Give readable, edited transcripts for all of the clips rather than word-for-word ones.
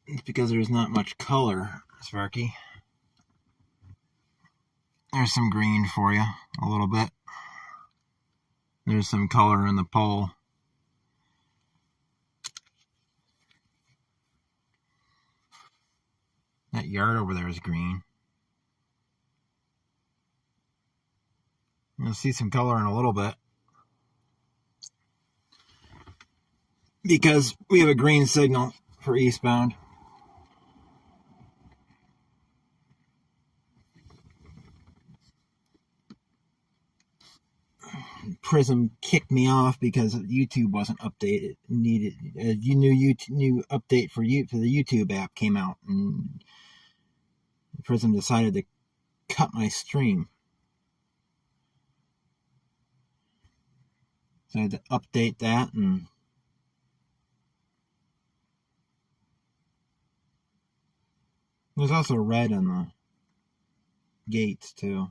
It's because there's not much color, Sparky. There's some green for you, a little bit. There's some color in the pole. That yard over there is green. You'll see some color in a little bit. Because we have a green signal for eastbound. Prism kicked me off because YouTube wasn't updated. Needed a new update for the YouTube app came out, and Prism decided to cut my stream. So I had to update that, and there's also red on the gates too.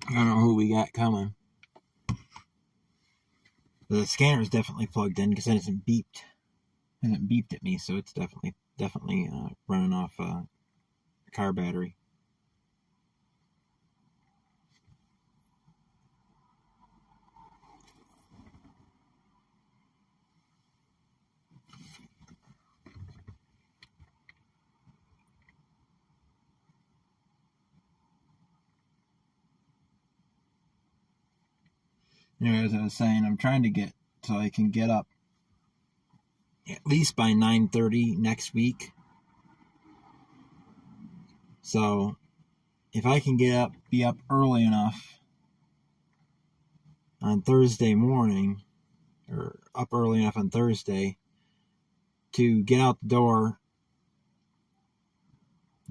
I don't know who we got coming. The scanner is definitely plugged in because it hasn't beeped. It hasn't beeped at me, so it's definitely running off a car battery. Anyway, as I was saying, I'm trying to get so I can get up at least by 9:30 next week. So if I can be up early enough on Thursday morning, or up early enough on Thursday to get out the door,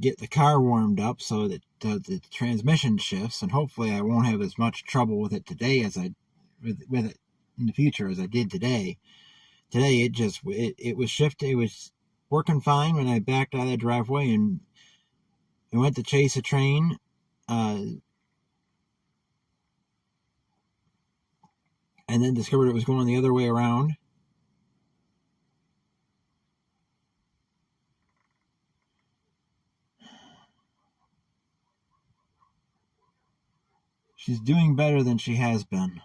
get the car warmed up so that the transmission shifts, and hopefully I won't have as much trouble with it today as with it in the future as I did today. Today it was shifting. It was working fine when I backed out of the driveway and I went to chase a train. And then discovered it was going the other way around. She's doing better than she has been.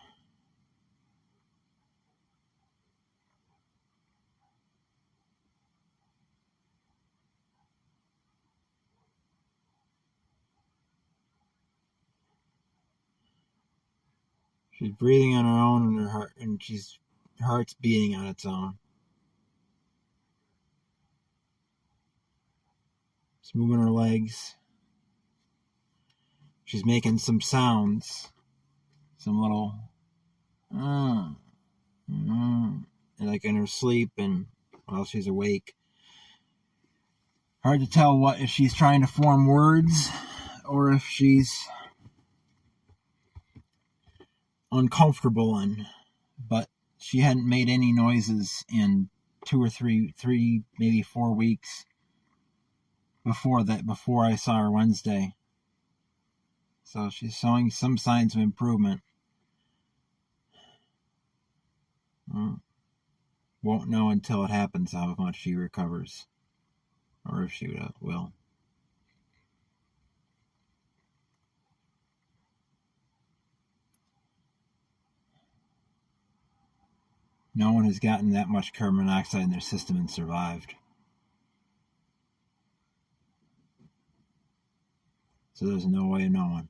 She's breathing on her own, and her heart's beating on its own. She's moving her legs. She's making some sounds, some little, like in her sleep and while she's awake. Hard to tell if she's trying to form words or if she's uncomfortable, but she hadn't made any noises in 2 or 3, maybe 4 weeks before I saw her Wednesday. So she's showing some signs of improvement. Won't know until it happens how much she recovers, or if she will. No one has gotten that much carbon monoxide in their system and survived. So there's no way of knowing.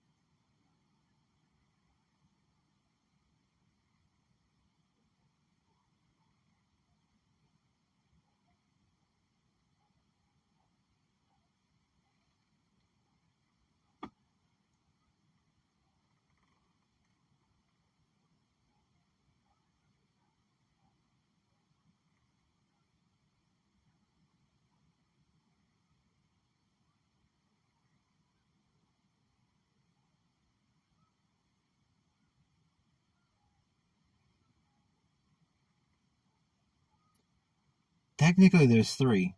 Technically, there's 3.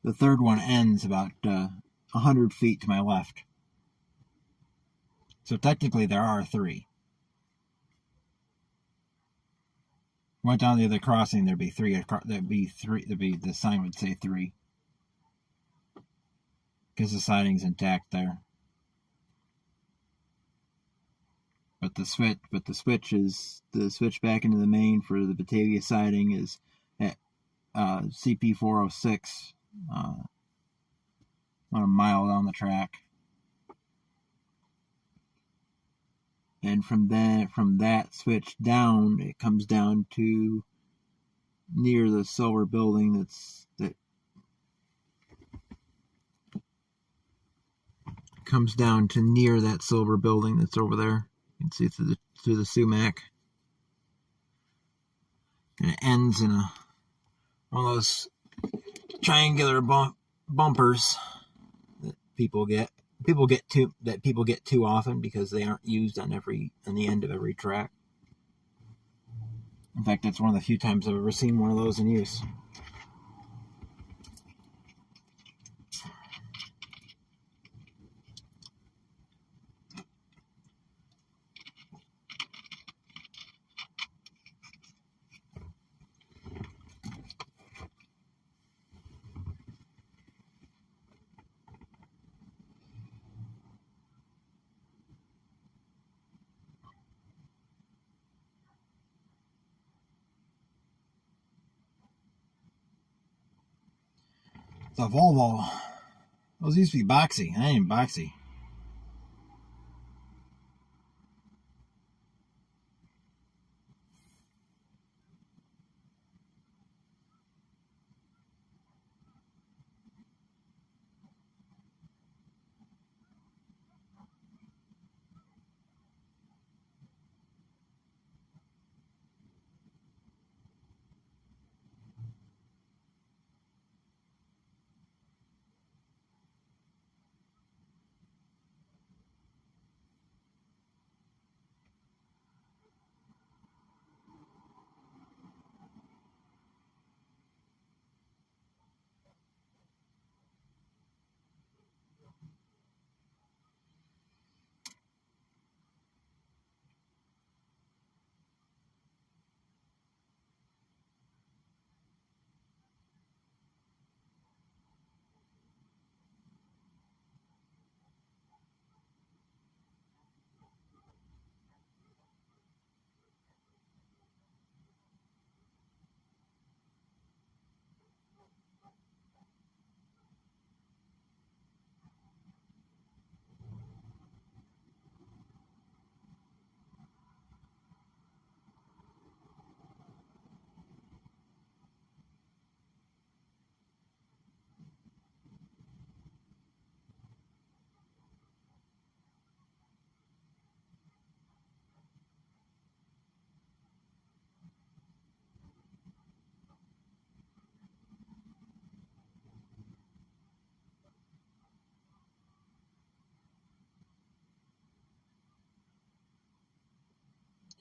The third one ends about 100 feet to my left. So technically, there are 3. Went down the other crossing, there'd be 3. The sign would say 3. Because the siding's intact there. But the switch back into the main for the Batavia siding is at CP 406, about a mile down the track. And from that switch down, it comes down to near the silver building that comes down to near that silver building that's over there. You can see through the sumac. And it ends in one of those triangular bumpers that people get too often because they aren't used on the end of every track. In fact, that's one of the few times I've ever seen one of those in use. The Volvo. Those used to be boxy. I ain't boxy.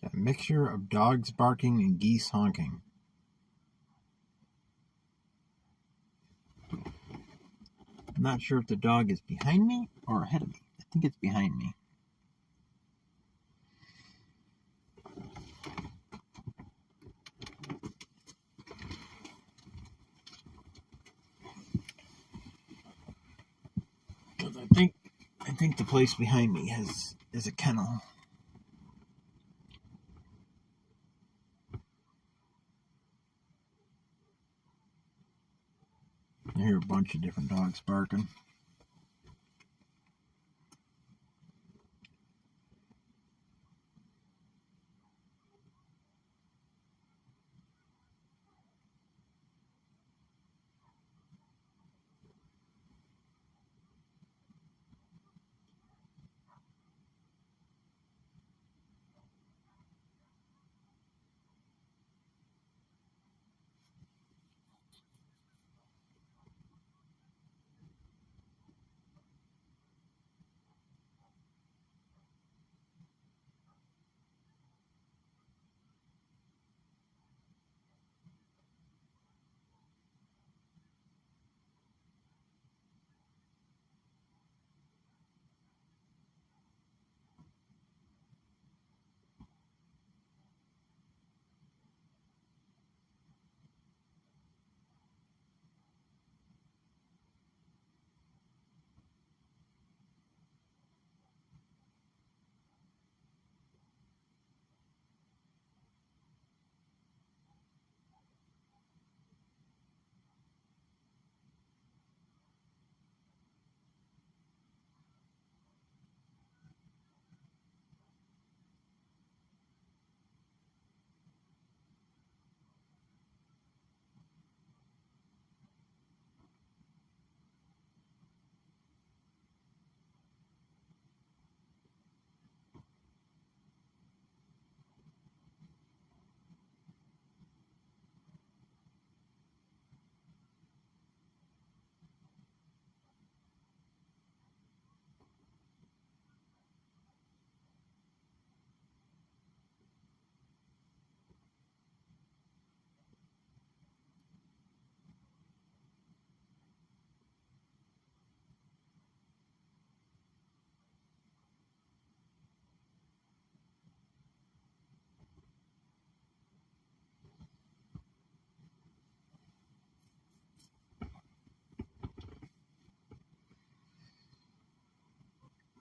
A mixture of dogs barking and geese honking. I'm not sure if the dog is behind me or ahead of me. I think it's behind me. Because I think the place behind me is a kennel. I hear a bunch of different dogs barking.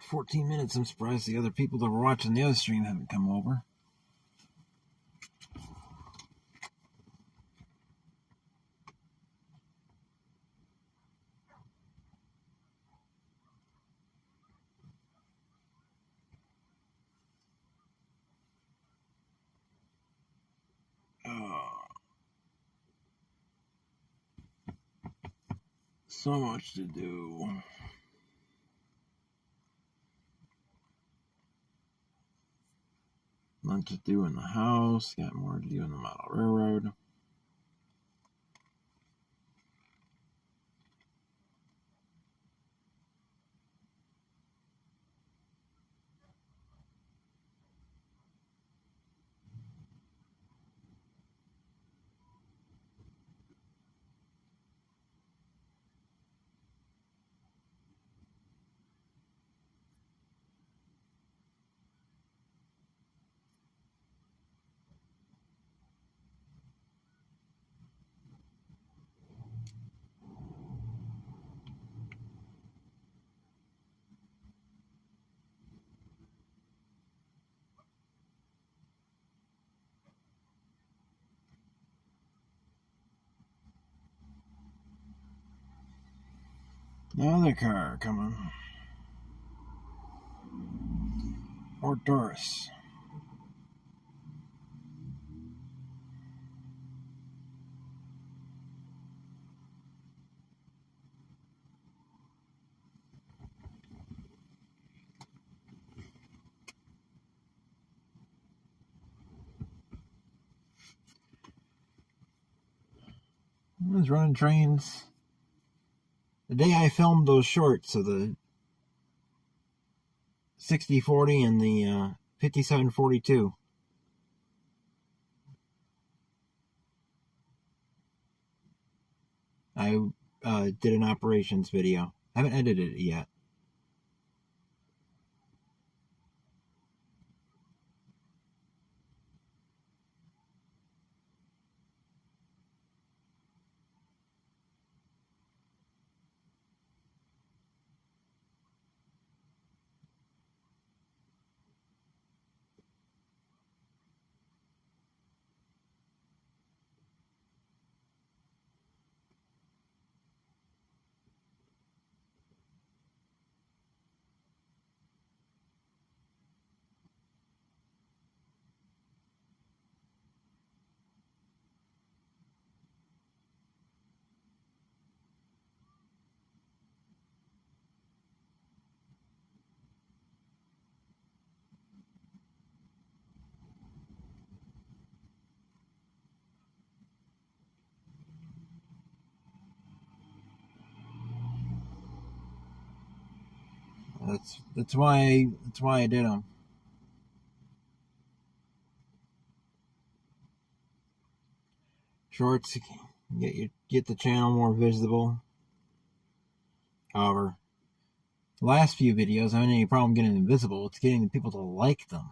14 minutes. I'm surprised the other people that were watching the other stream haven't come over. So much to do. Lunch to do in the house. Got more to do in the model railroad. Another car coming. Fort Doris. I was running trains. The day I filmed those shorts of the 6040 and the 5742. I did an operations video. I haven't edited it yet. That's why I did them. Shorts get the channel more visible. However, the last few videos, I haven't any problem getting them visible. It's getting the people to like them.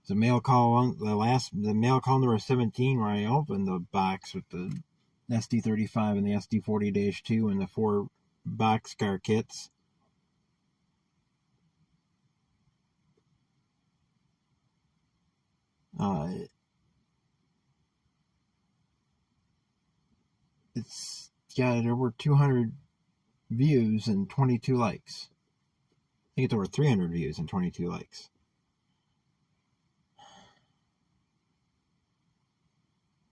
The mail call number 17, where I opened the box with the SD35 and the SD40-2 and the 4 boxcar kits. It's got over 200 views and 22 likes. I think it's over 300 views and 22 likes.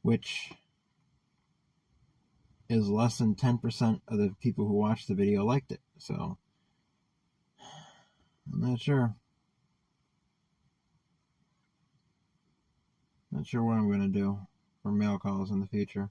Which is less than 10% of the people who watched the video liked it. So, I'm not sure. Not sure what I'm going to do for mail calls in the future.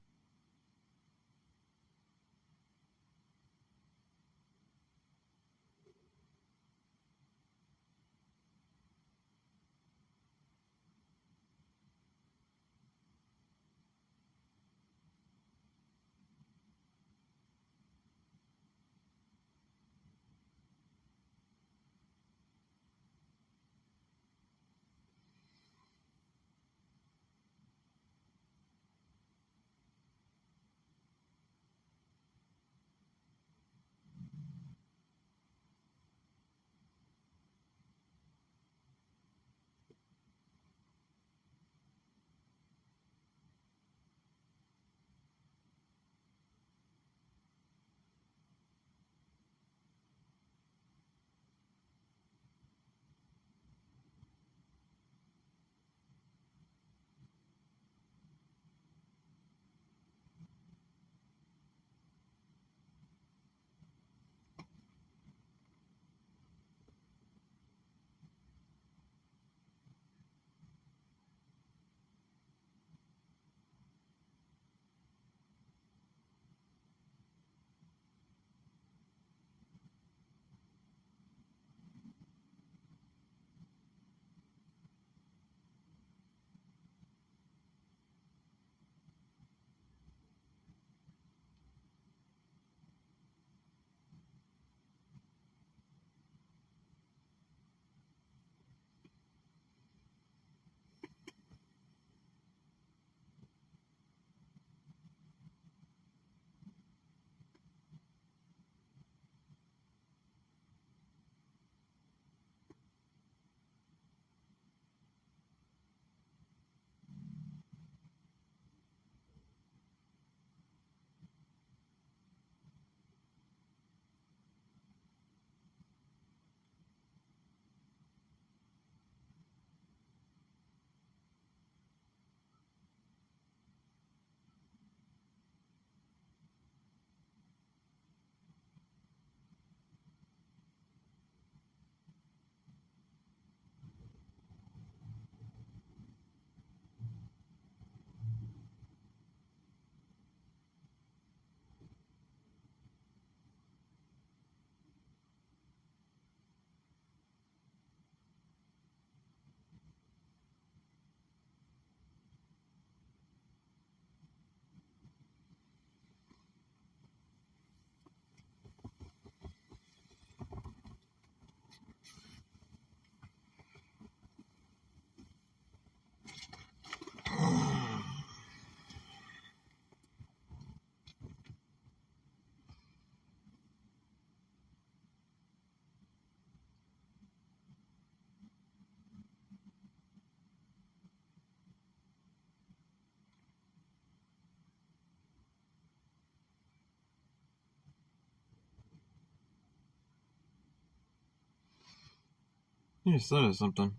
I just thought of something.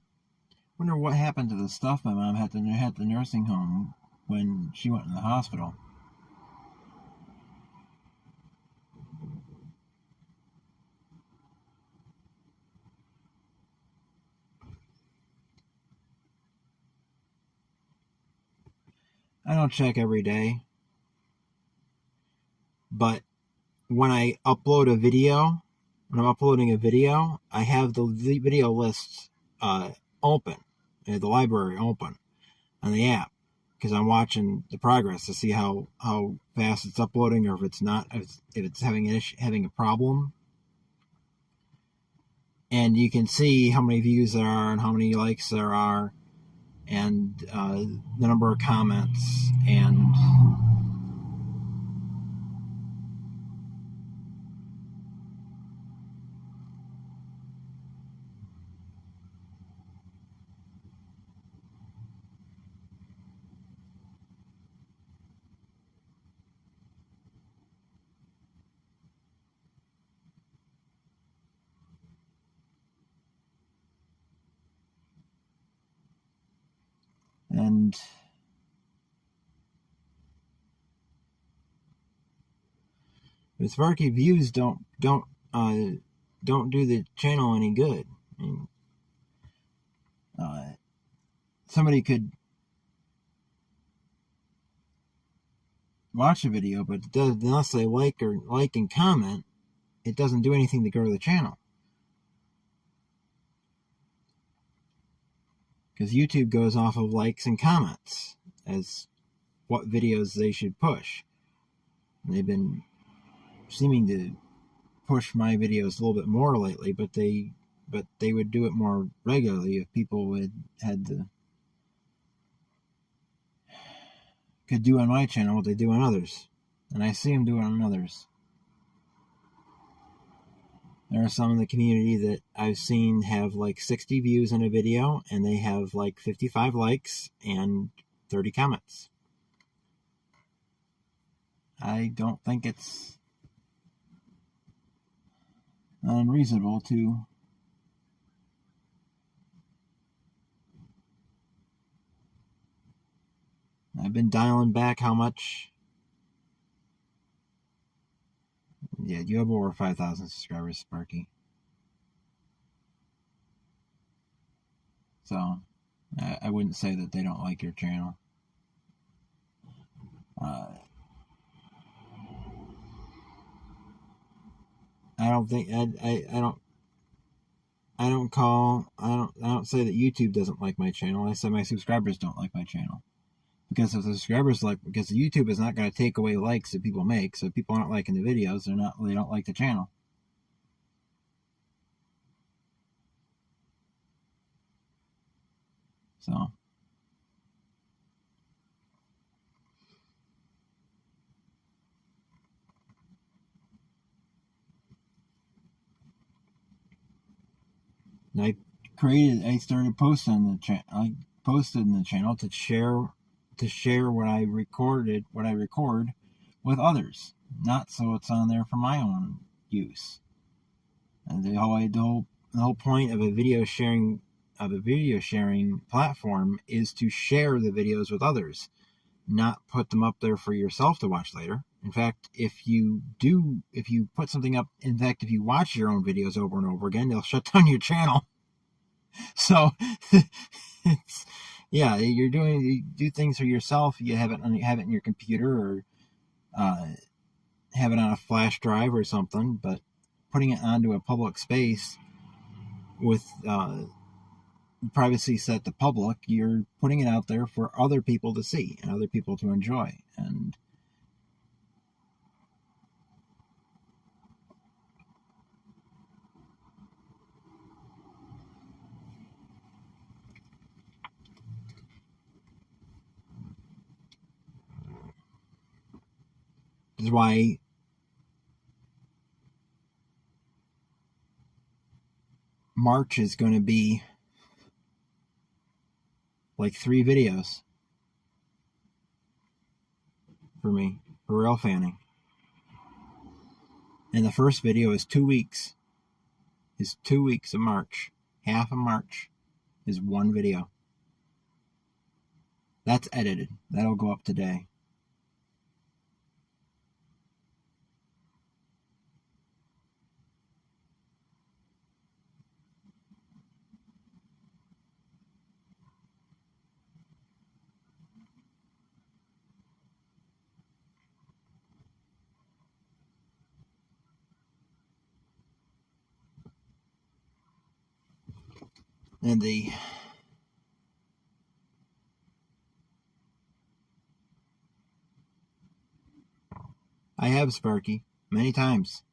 Wonder what happened to the stuff my mom had at the nursing home when she went in the hospital. I don't check every day, but when I upload a video, when I'm uploading a video, I have the video lists open, the library open on the app, because I'm watching the progress to see how fast it's uploading, or if it's not, if it's having a problem. And you can see how many views there are and how many likes there are, and the number of comments, and the Sparky views don't do the channel any good. I mean, somebody could watch a video, but unless they like and comment, it doesn't do anything to grow the channel. Because YouTube goes off of likes and comments as what videos they should push. And they've been seeming to push my videos a little bit more lately, but they would do it more regularly if people could do on my channel what they do on others. And I see them do it on others. There are some in the community that I've seen have like 60 views on a video, and they have like 55 likes and 30 comments. I don't think it's unreasonable to I've been dialing back how much. Yeah, you have over 5,000 subscribers, Sparky. So, I wouldn't say that they don't like your channel. I don't think I don't say that YouTube doesn't like my channel. I say my subscribers don't like my channel. Because if the subscribers because YouTube is not going to take away likes that people make, so if people aren't liking the videos, they don't like the channel. So I started posting on the channel. I posted in the channel to share what I record with others, not so it's on there for my own use. And the whole point of a video sharing platform is to share the videos with others, not put them up there for yourself to watch later. In fact, if you put something up, if you watch your own videos over and over again, they'll shut down your channel. So it's, yeah, you do things for yourself. You have it in your computer, or have it on a flash drive or something. But putting it onto a public space with privacy set to public, you're putting it out there for other people to see and other people to enjoy. And this is why March is going to be like 3 videos for me for Railfanning. And the first video is 2 weeks. Is 2 weeks of March. half of March is one video. That's edited. That'll go up today. And I have Sparky many times.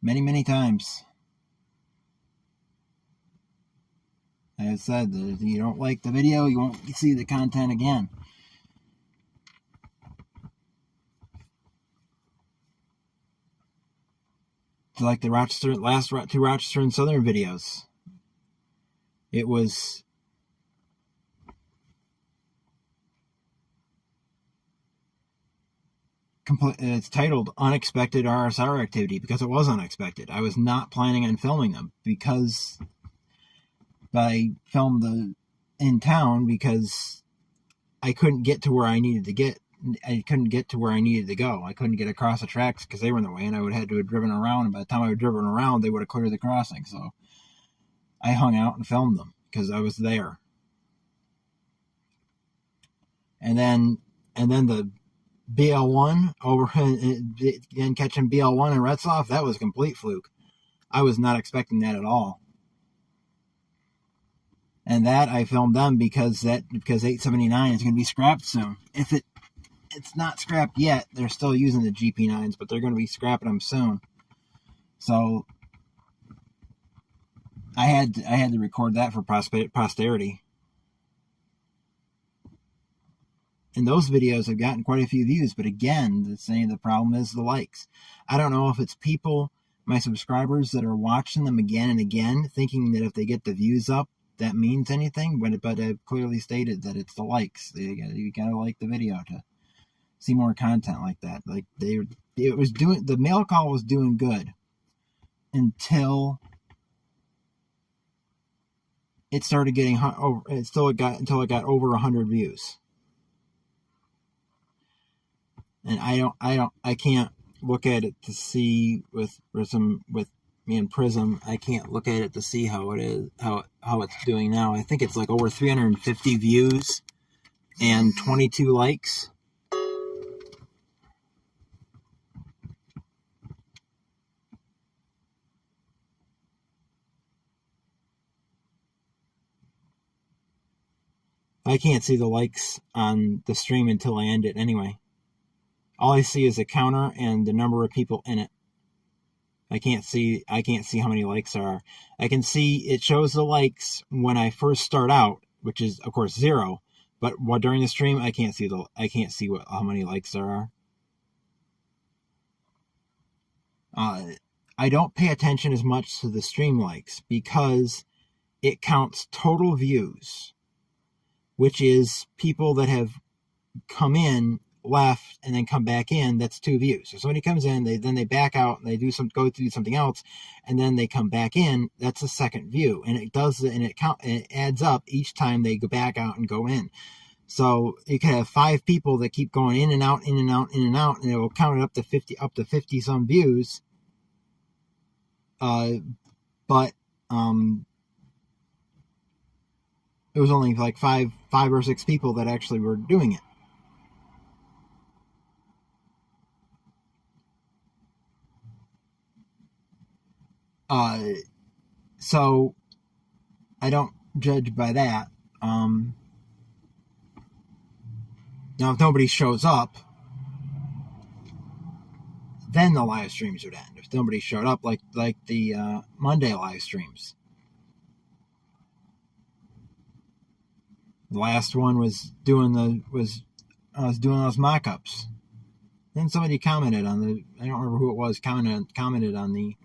Many times. As I said, if you don't like the video, you won't see the content again. It's like the last two Rochester and Southern videos. It was it's titled Unexpected RSR Activity because it was unexpected. I was not planning on filming them because I filmed in town because I couldn't get to where I needed to get. I couldn't get to where I needed to go. I couldn't get across the tracks because they were in the way, and I would have had to have driven around. And by the time I had driven around, they would have cleared the crossing. So I hung out and filmed them because I was there. And then the BL1 over and catching BL1 and Retzoff, that was a complete fluke. I was not expecting that at all. And that I filmed them because 879 is going to be scrapped soon. If it's not scrapped yet, they're still using the GP9s, but they're going to be scrapping them soon. So I had to record that for posterity. And those videos have gotten quite a few views, but again, the problem is the likes. I don't know if it's people, my subscribers, that are watching them again and again, thinking that if they get the views up, that means anything, but I've clearly stated that it's the likes. You gotta like the video to see more content like that. Like the mail call was doing good until it started getting over. Until it got over 100 views. And I can't look at it to see with me and Prism. I can't look at it to see how it is, how it's doing now. I think it's like over 350 views and 22 likes. I can't see the likes on the stream until I end it anyway. All I see is a counter and the number of people in it. I can't see how many likes there are. I can see it shows the likes when I first start out, which is of course 0. But during the stream, I can't see how many likes there are. I don't pay attention as much to the stream likes because it counts total views, which is people that have come in, left, and then come back in. That's 2 views. So somebody comes in, then they back out and they go do something else, and then they come back in. That's a second view, and it adds up each time they go back out and go in. So you can have 5 people that keep going in and out, in and out, in and out, and it will count it up to 50 some views. But it was only like 5 or 6 people that actually were doing it. So I don't judge by that. Now, if nobody shows up, then the live streams would end. If nobody showed up, like the Monday live streams. The last one was I was doing those mock-ups. Then somebody commented on I don't remember who it was, commented on the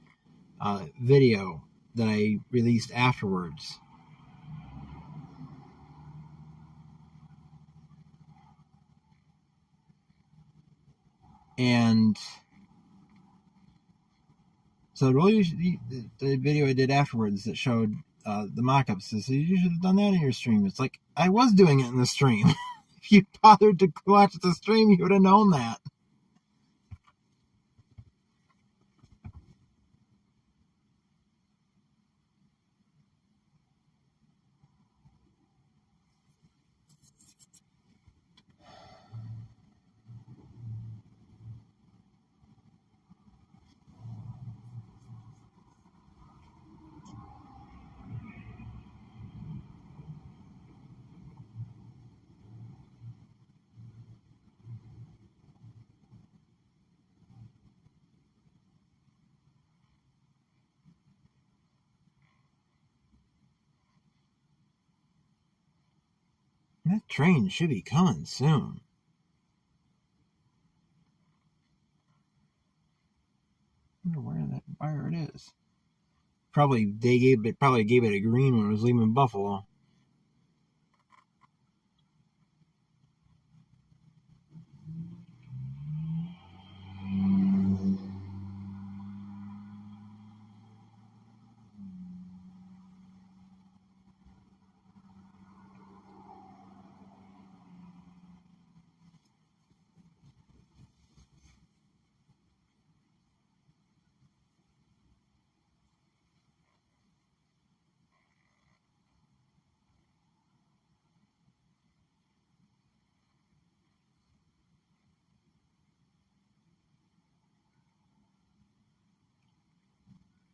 video that I released afterwards. And So the video I did afterwards that showed the mock-ups is you should have done that in your stream. It's like, I was doing it in the stream. If you bothered to watch the stream, you would have known that. That train should be coming soon. I wonder where it is. Probably gave it a green when it was leaving Buffalo.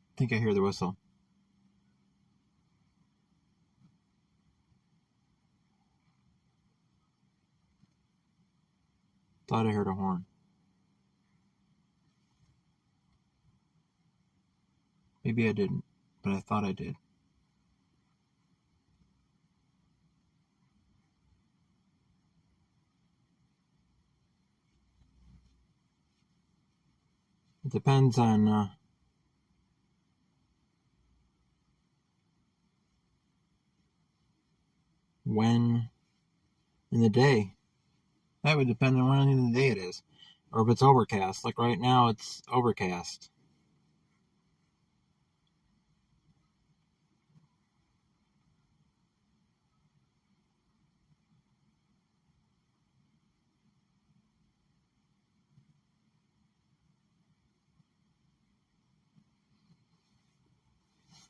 I think I hear the whistle. Thought I heard a horn. Maybe I didn't, but I thought I did. It depends on when in the day. That would depend on when in the day it is. Or if it's overcast. Like right now, it's overcast.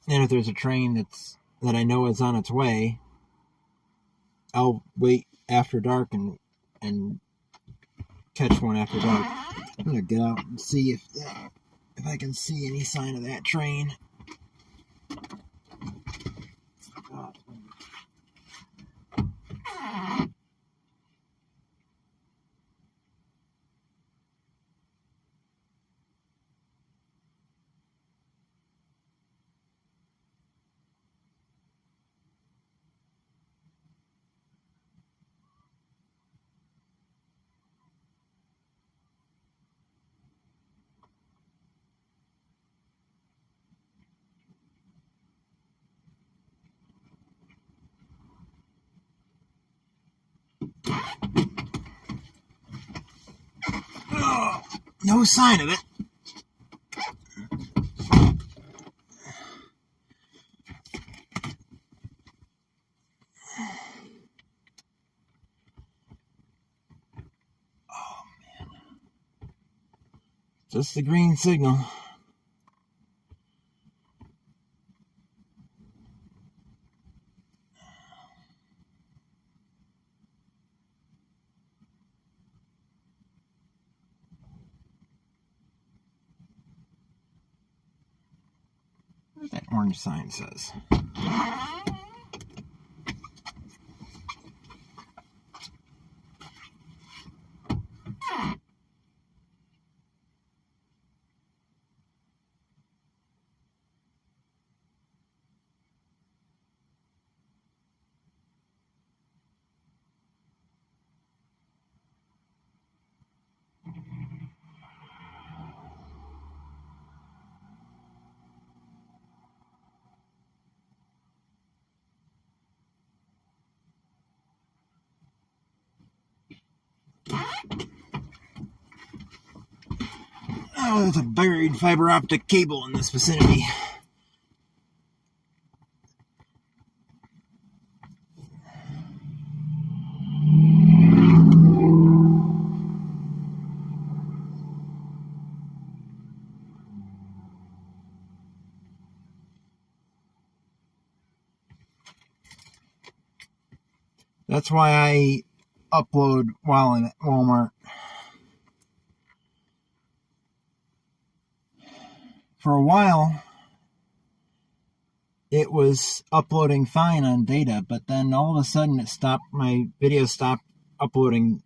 And if there's a train that I know is on its way, I'll wait after dark and catch one after dark. I'm gonna get out and see if I can see any sign of that train. Oh, no sign of it. Oh, man. Just the green signal. What that orange sign says. Oh, there's a buried fiber optic cable in this vicinity. That's why I upload while in Walmart. For a while, it was uploading fine on data, but then all of a sudden it stopped. My videos stopped uploading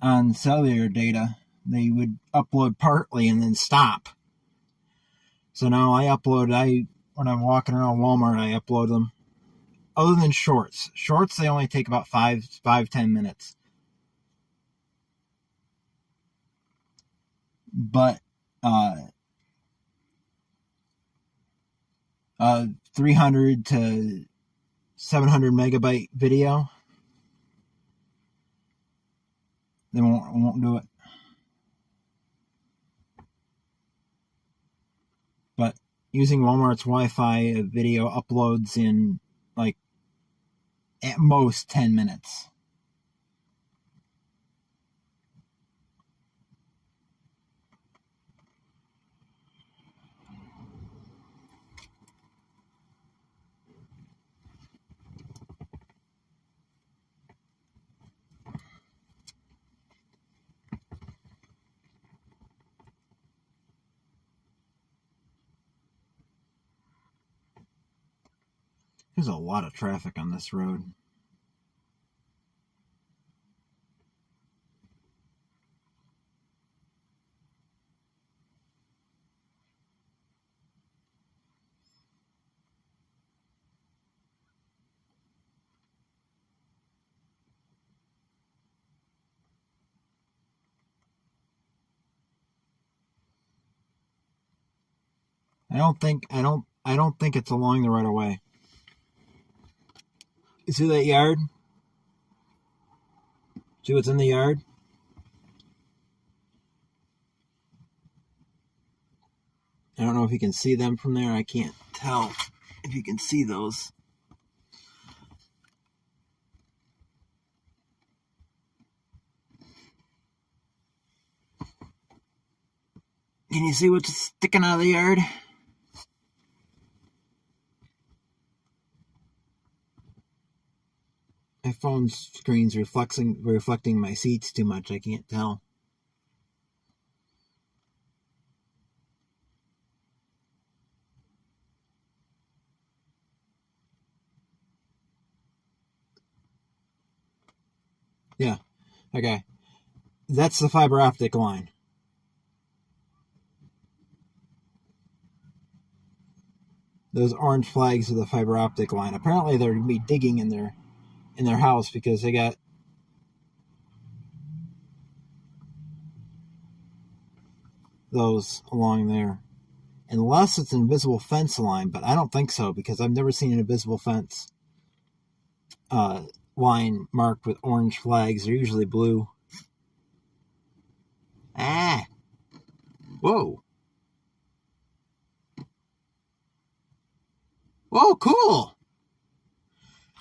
on cellular data. They would upload partly and then stop. So now I upload. When I'm walking around Walmart, I upload them. Other than shorts, they only take about 5-10 minutes. But 300 to 700 megabyte video, they won't do it. But using Walmart's Wi-Fi, a video uploads in like at most 10 minutes. There's a lot of traffic on this road. I don't think it's along the right of way. You see that yard? See what's in the yard? I don't know if you can see them from there. I can't tell if you can see those. Can you see what's sticking out of the yard? My phone screen's reflecting my seats too much. I can't tell. Yeah. Okay. That's the fiber optic line. Those orange flags are the fiber optic line. Apparently they're going to be digging in their house because they got those along there. Unless it's an invisible fence line, but I don't think so because I've never seen an invisible fence line marked with orange flags. They're usually blue. Ah! Whoa! Whoa, cool!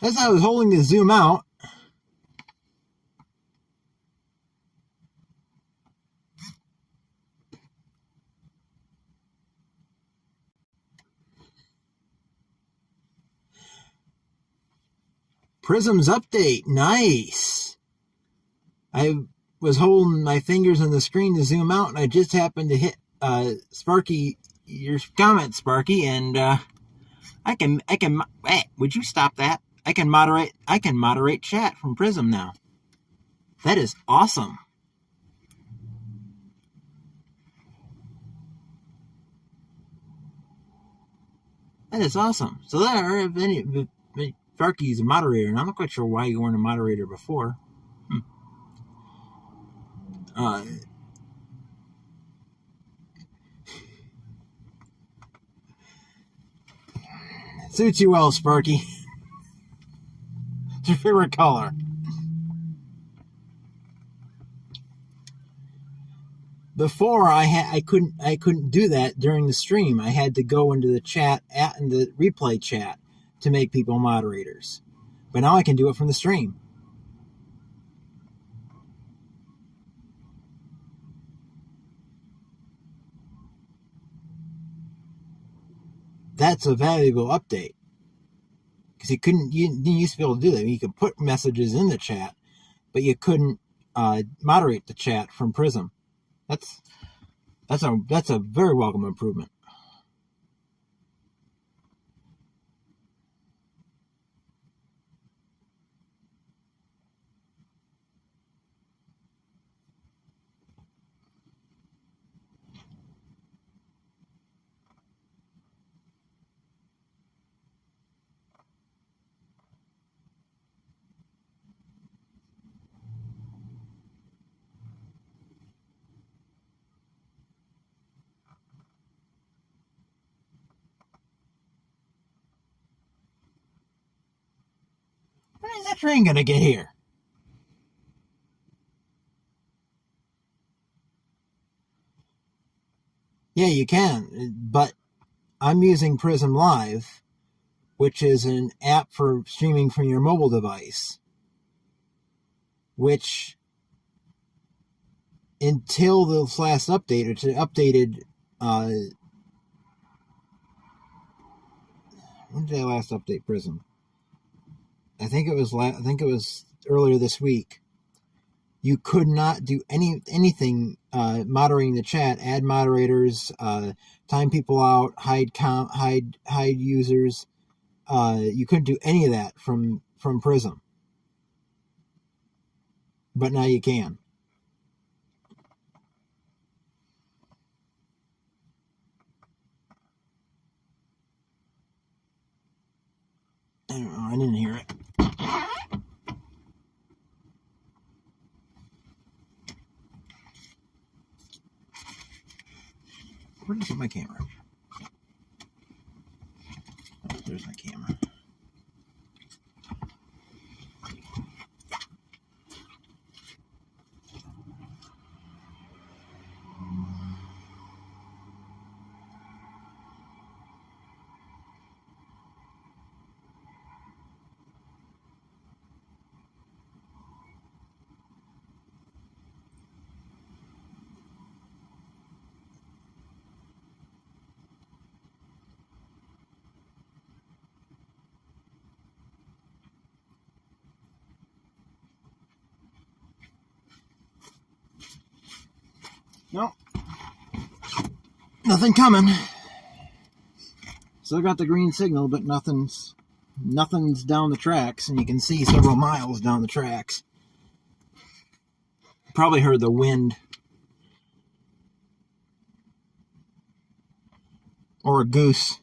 As I was holding to zoom out, Prism's update. Nice! I was holding my fingers on the screen to zoom out, and I just happened to hit Sparky, your comment, Sparky, and I can. Hey, would you stop that? I can moderate chat from Prism now. That is awesome. That is awesome. So there, if Sparky's a moderator, and I'm not quite sure why you weren't a moderator before. Suits you well, Sparky. It's your favorite color. before I couldn't do that during the stream. I had to go into the chat in the replay chat to make people moderators. But now I can do it from the stream. That's a valuable update. Because you didn't used to be able to do that. You could put messages in the chat, but you couldn't moderate the chat from Prism. That's a very welcome improvement. When is that train gonna get here? Yeah, you can, but I'm using Prism Live, which is an app for streaming from your mobile device, which until this last update, which updated, when did I last update Prism? I think it was earlier this week. You could not do anything moderating the chat, add moderators, time people out, hide users. You couldn't do any of that from Prism, but now you can. I don't know. I didn't hear it. Where did I put my camera? Oh, there's my camera. No, nothing coming. Still got the green signal, but nothing's down the tracks, and you can see several miles down the tracks. Probably heard the wind. Or a goose.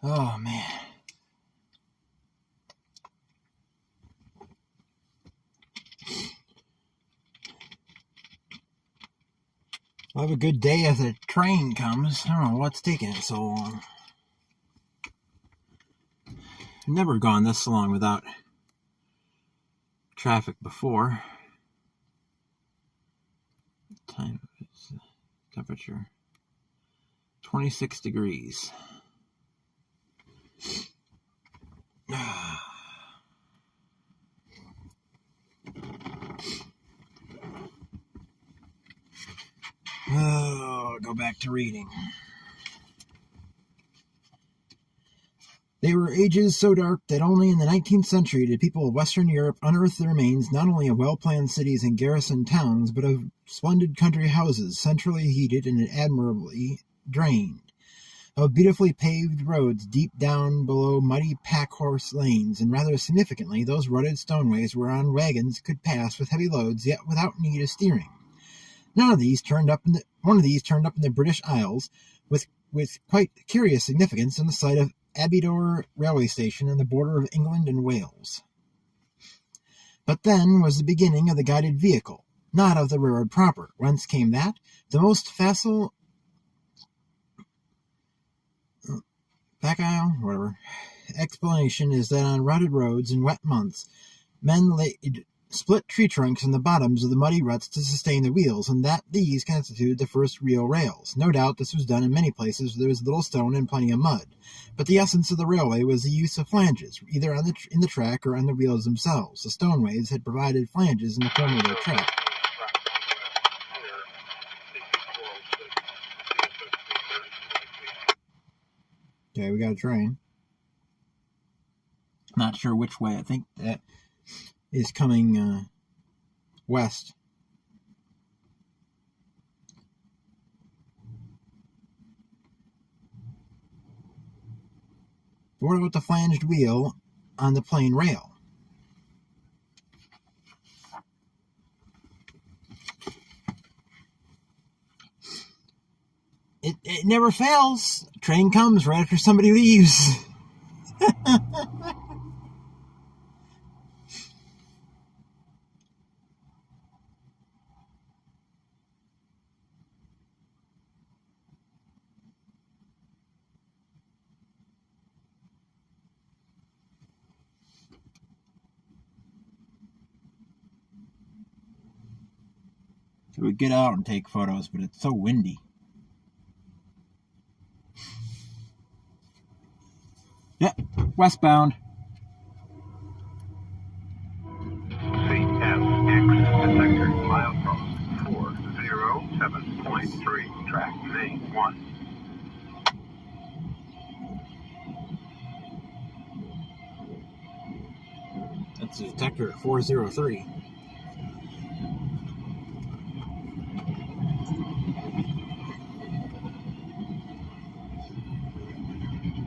Oh, man. I'll have a good day if the train comes. I don't know what's taking it so long. I've never gone this long without traffic before. Time is temperature 26 degrees. Oh, go back to reading. They were ages so dark that only in the 19th century did people of Western Europe unearth the remains not only of well-planned cities and garrisoned towns, but of splendid country houses, centrally heated and admirably drained, of beautifully paved roads deep down below muddy pack-horse lanes, and rather significantly, those rutted stoneways whereon wagons could pass with heavy loads, yet without need of steering. One of these turned up in the British Isles, with quite curious significance on the site of Aberystwyth railway station on the border of England and Wales. But then was the beginning of the guided vehicle, not of the railroad proper. Whence came that? The most facile explanation is that on rutted roads in wet months, men laid split tree trunks in the bottoms of the muddy ruts to sustain the wheels, and that these constituted the first real rails. No doubt this was done in many places where there was little stone and plenty of mud, but the essence of the railway was the use of flanges, either in the track or on the wheels themselves. The stoneways had provided flanges in the form of their track. Okay, we got a train. Not sure which way. I think that is coming west. But what about the flanged wheel on the plain rail? It never fails. Train comes right after somebody leaves. So we get out and take photos, but it's so windy. Yep, westbound. CSX detector milepost 407.3 track main 1. That's the detector at 403.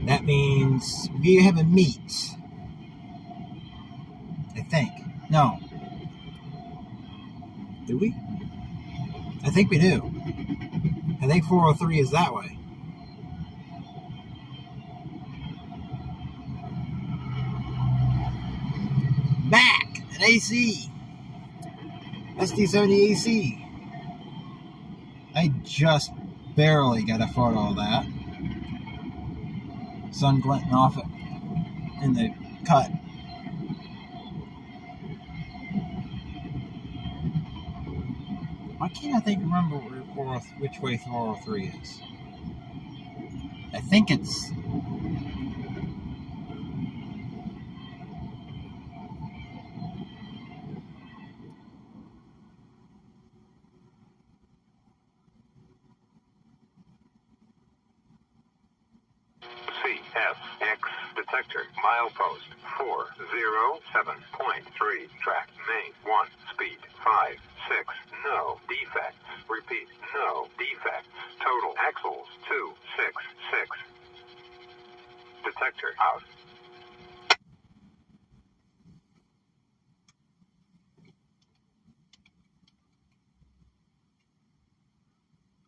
That means we have a meet. I think. No. Do we? I think we do. I think 403 is that way. Back! An AC! SD70 AC. I just barely got a photo of that. Sun glinting off it in the cut. Why can't I remember which way 403 is? I think it's... CSX detector milepost 407.3 track main 1 speed 56 no defects. Repeat, no defects. Total axles 266. Detector out.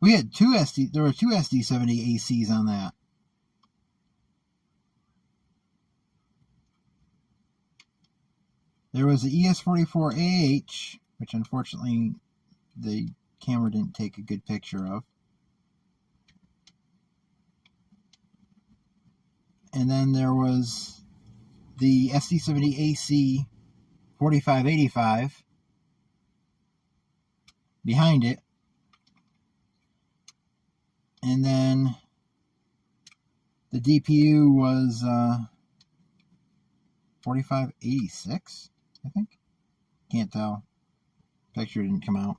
There were two SD70 ACs on that. there was the ES44AH, which unfortunately the camera didn't take a good picture of. And then there was the SD70AC 4585 behind it. And then the DPU was 4586, I think. Can't tell. Picture didn't come out.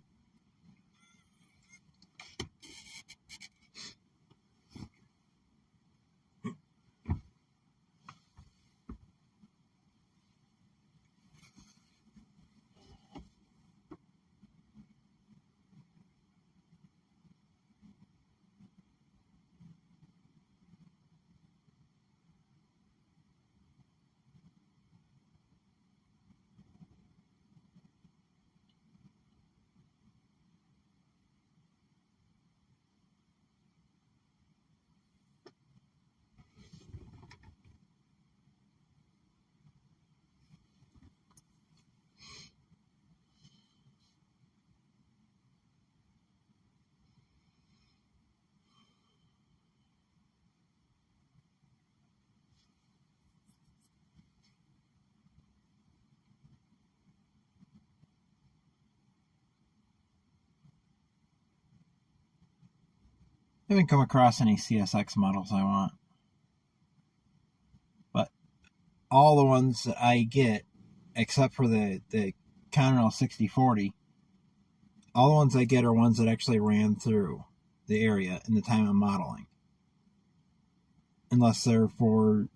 I haven't come across any CSX models I want. But all the ones that I get, except for the Continental 6040, all the ones I get are ones that actually ran through the area in the time of modeling. Unless they're for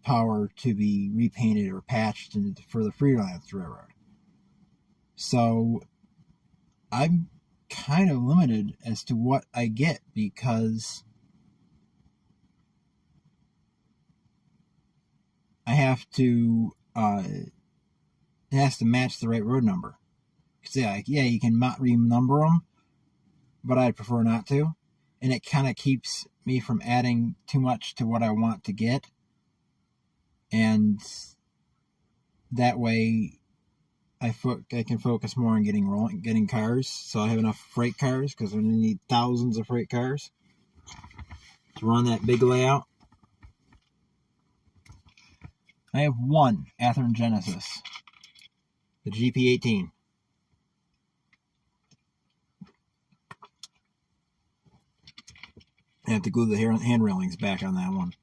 power to be repainted or patched for the freelance railroad. So I'm kind of limited as to what I get because I have to it has to match the right road number. Because yeah, you can renumber them, but I'd prefer not to. And it kind of keeps me from adding too much to what I want to get. And that way I can focus more on getting cars, so I have enough freight cars, because I'm going to need thousands of freight cars to run that big layout. I have one Athearn Genesis, the GP18. I have to glue the hand railings back on that one.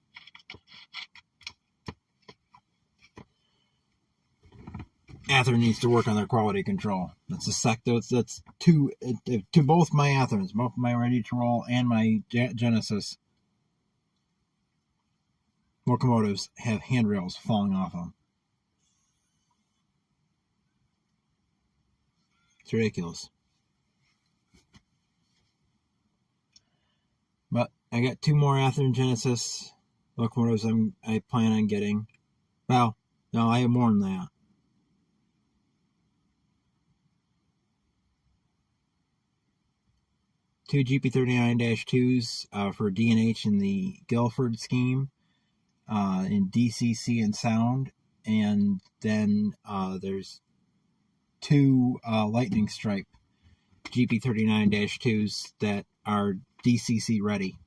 Athearn needs to work on their quality control. That's to both my Athearns, both my Ready to Roll and my Genesis locomotives have handrails falling off them. It's ridiculous. But I got two more Athearn Genesis locomotives I plan on getting. Well, no, I have more than that. Two GP39-2s for D&H in the Guilford scheme, in DCC and Sound, and then there's two Lightning Stripe GP39-2s that are DCC ready.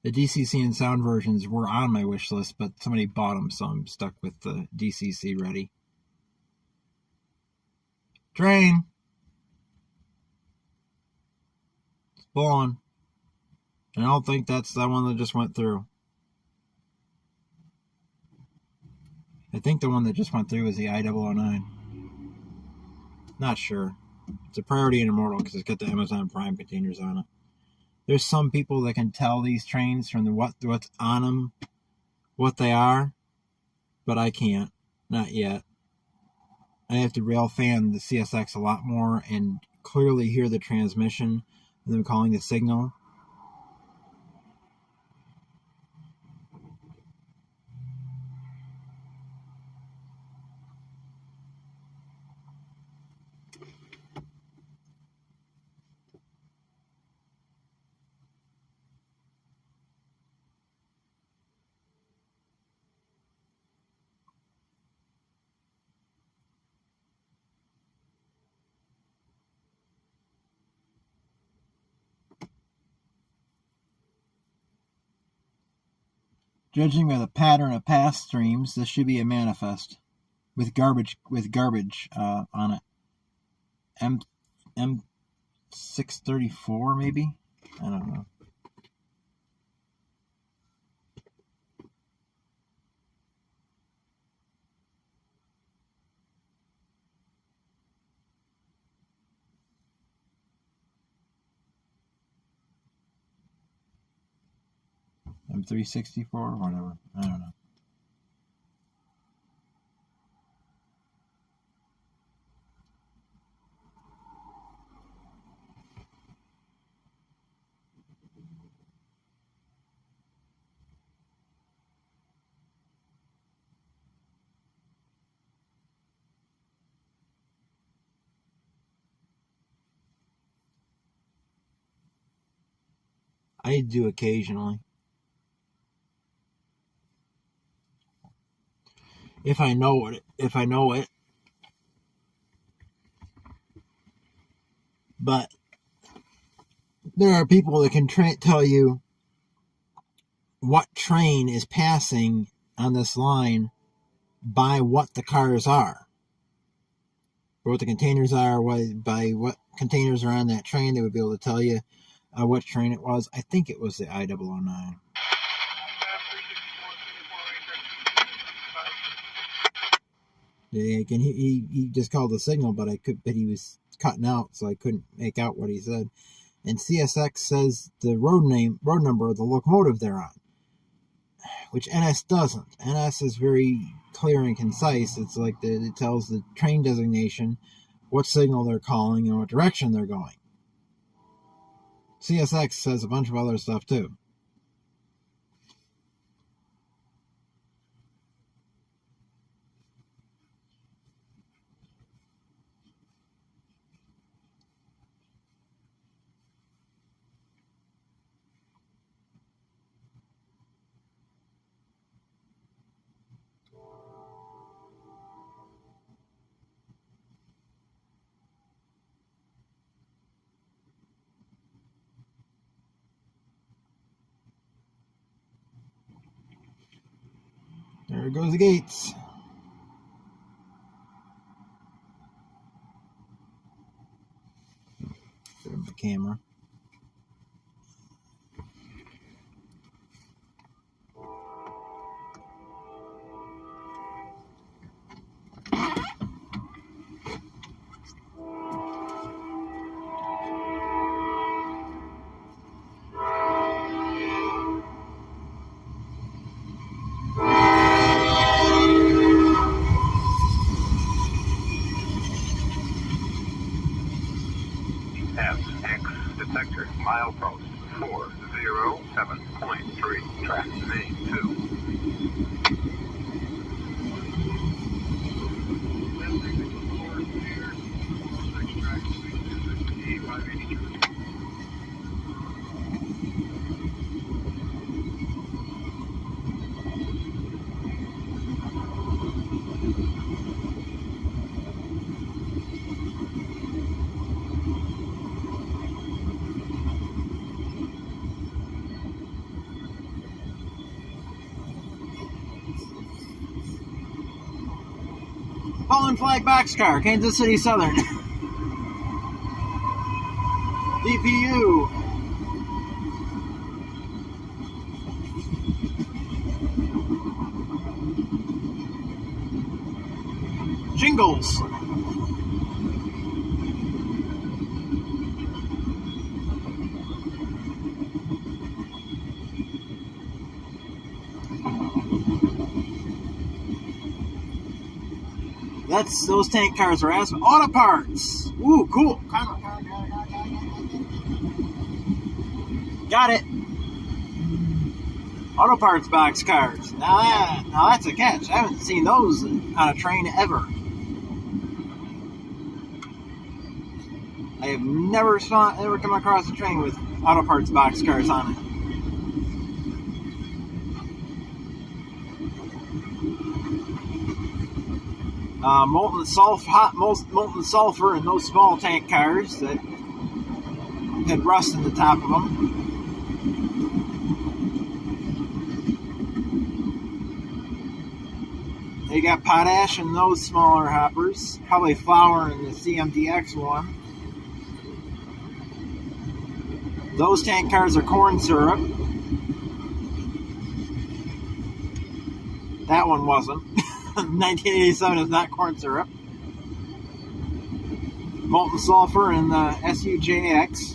The DCC and Sound versions were on my wish list, but somebody bought them, so I'm stuck with the DCC ready. Train! It's blowing. And I don't think that's the one that just went through. I think the one that just went through was the I-009. Not sure. It's a Priority Intermodal because it's got the Amazon Prime containers on it. There's some people that can tell these trains from what's on them, what they are, but I can't. Not yet. I have to Railfan the CSX a lot more and clearly hear the transmission and them calling the signal. Judging by the pattern of past streams, this should be a manifest with garbage on it. M634 maybe? I don't know. M364, whatever. I don't know. I do occasionally. If I know it. But there are people that can tell you what train is passing on this line by what the cars are. Or what the containers are, by what containers are on that train. They would be able to tell you what train it was. I think it was the I-009. Yeah, he just called the signal, but he was cutting out, so I couldn't make out what he said. And CSX says the road number of the locomotive they're on, which NS doesn't. NS is very clear and concise. It's like it tells the train designation, what signal they're calling, and what direction they're going. CSX says a bunch of other stuff too. There goes the gates. Put up the camera. Detector, milepost 407.3, track main 2. Fallen Flag Boxcar, Kansas City Southern. DPU. Jingles. Those tank cars are as auto parts. Ooh, cool. Got it. Auto parts box cars. Now that's a catch. I haven't seen those on a train ever. I have never come across a train with auto parts box cars on it. Molten sulfur in those small tank cars that had rust in the top of them. They got potash in those smaller hoppers. Probably flour in the CMDX one. Those tank cars are corn syrup. That one wasn't. 1987 is not corn syrup. Molten sulfur in the SUJX.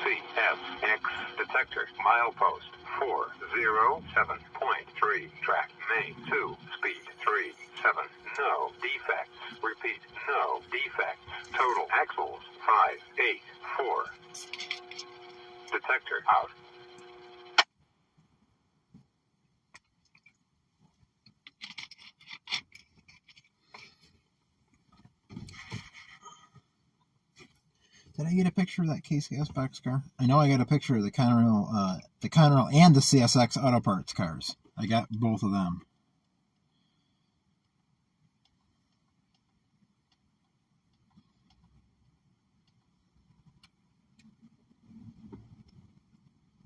CSX detector milepost 407.3 track main 2 speed 37 no defects repeat no defects total axles 584 detector out. Did I get a picture of that case gas box car? I know I got a picture of the Conrail and the CSX Auto Parts cars. I got both of them.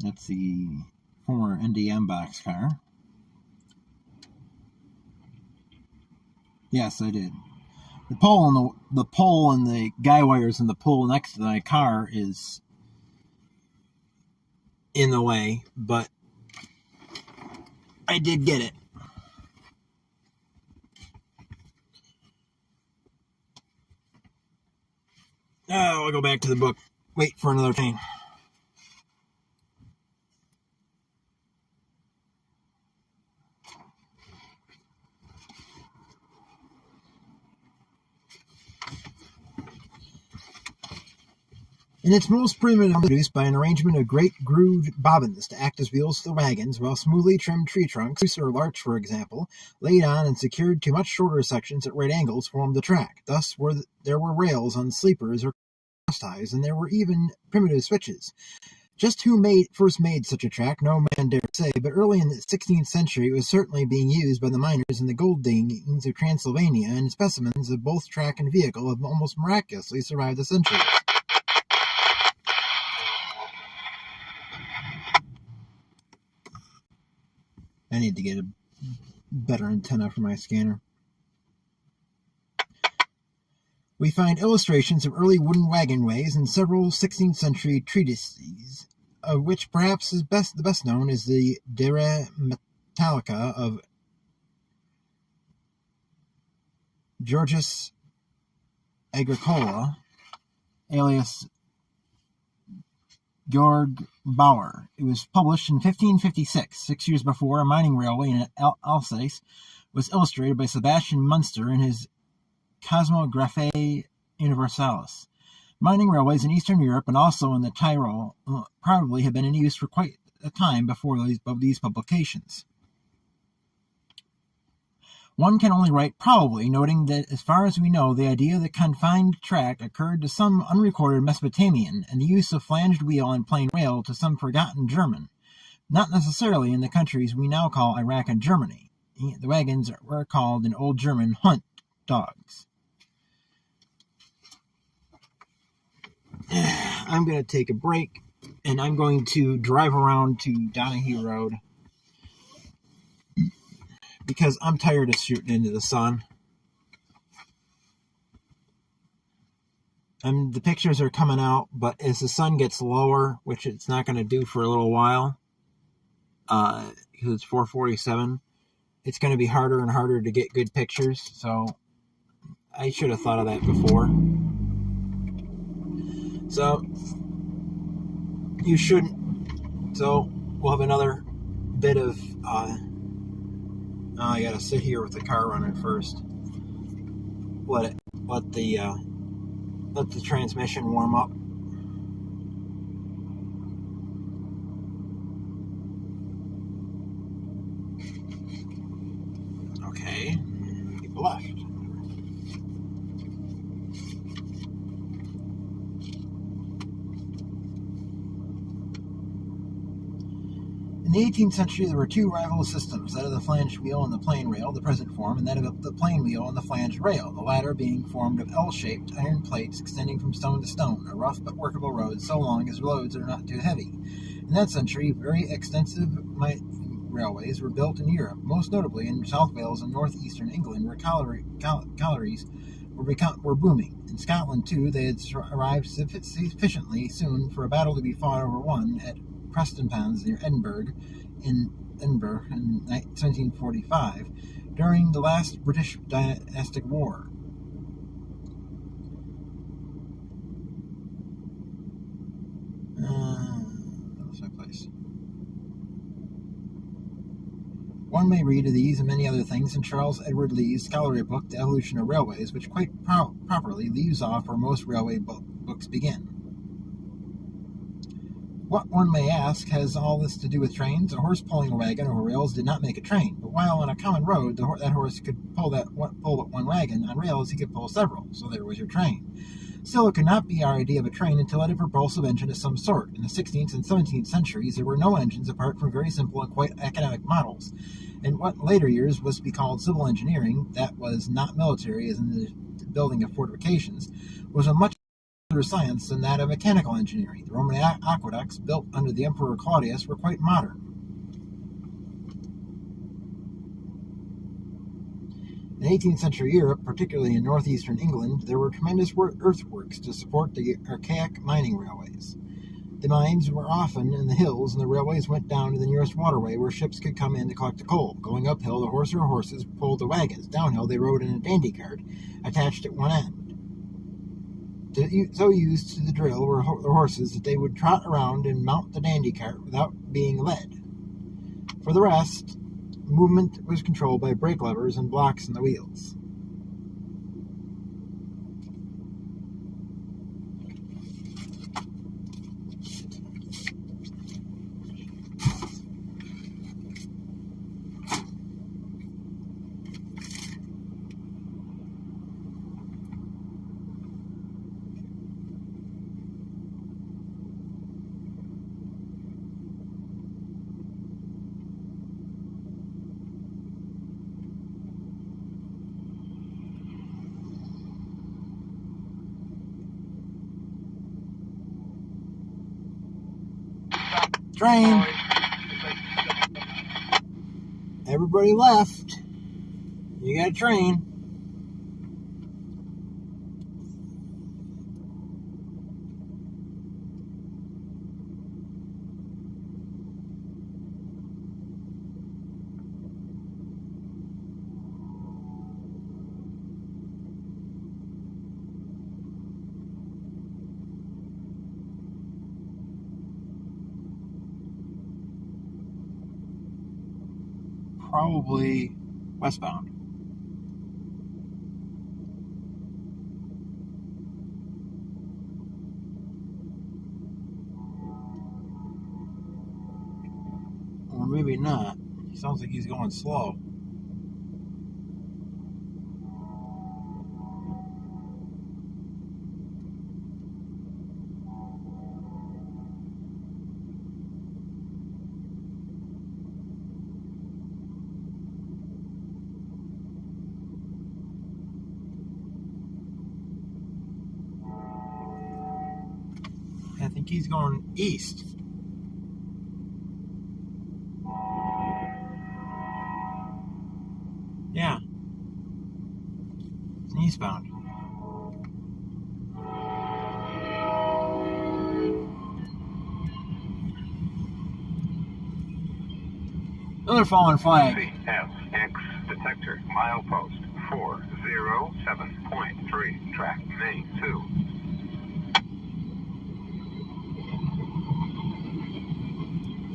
That's the former NDM box car. Yes, I did. The pole and the guy wires in the pole next to my car is in the way, but I did get it. Oh, I'll go back to the book. Wait for another thing. In its most primitive, produced by an arrangement of great grooved bobbins to act as wheels to the wagons, while smoothly trimmed tree trunks, or larch for example, laid on and secured to much shorter sections at right angles formed the track. Thus there were rails on sleepers or cross ties, and there were even primitive switches. Just who first made such a track, no man dare say, but early in the 16th century it was certainly being used by the miners in the gold diggings of Transylvania, and specimens of both track and vehicle have almost miraculously survived the centuries. I need to get a better antenna for my scanner. We find illustrations of early wooden wagonways in several 16th century treatises, of which perhaps the best known is the De Re Metallica of Georgius Agricola, alias Georg Bauer. It was published in 1556, 6 years before a mining railway in Alsace was illustrated by Sebastian Munster in his Cosmographie Universalis. Mining railways in Eastern Europe and also in the Tyrol probably have been in use for quite a time before these publications. One can only write probably, noting that as far as we know, the idea of the confined track occurred to some unrecorded Mesopotamian, and the use of flanged wheel and plain rail to some forgotten German, not necessarily in the countries we now call Iraq and Germany. The wagons were called in Old German Hunt dogs. I'm going to take a break, and I'm going to drive around to Donahue Road, because I'm tired of shooting into the sun. The pictures are coming out, but as the sun gets lower, which it's not going to do for a little while, because it's 4:47, it's going to be harder and harder to get good pictures, so I should have thought of that before. So, you shouldn't. So, we'll have another bit of... I gotta sit here with the car running first. Let the transmission warm up. Okay, keep left. In the 18th century, there were two rival systems, that of the flanged wheel and the plain rail, the present form, and that of the plain wheel and the flanged rail, the latter being formed of L-shaped iron plates extending from stone to stone, a rough but workable road so long as loads are not too heavy. In that century, very extensive railways were built in Europe, most notably in South Wales and northeastern England, where collieries were booming. In Scotland, too, they had arrived sufficiently soon for a battle to be fought over one at Prestonpans near Edinburgh in 1745, during the last British dynastic war. That's my place. One may read of these and many other things in Charles Edward Lee's scholarly book, The Evolution of Railways, which quite properly leaves off where most railway books begin. What, one may ask, has all this to do with trains? A horse pulling a wagon over rails did not make a train, but while on a common road that horse could pull one wagon, on rails he could pull several, so there was your train. Still, it could not be our idea of a train until it had a propulsive engine of some sort. In the 16th and 17th centuries, there were no engines apart from very simple and quite academic models. In what later years was to be called civil engineering, that was not military, as in the building of fortifications, was a much older science than that of mechanical engineering. The Roman aqueducts, built under the Emperor Claudius, were quite modern. In 18th century Europe, particularly in northeastern England, there were tremendous earthworks to support the archaic mining railways. The mines were often in the hills, and the railways went down to the nearest waterway where ships could come in to collect the coal. Going uphill, the horse or horses pulled the wagons. Downhill, they rode in a dandy cart attached at one end. So used to the drill were the horses that they would trot around and mount the dandy cart without being led. For the rest, movement was controlled by brake levers and blocks in the wheels. Train. Everybody left. You got a train. Probably westbound. Or maybe not. He sounds like he's going slow. I think he's going east. Yeah. It's eastbound. Another fallen flag. CFX detector milepost 407.3 track main 2.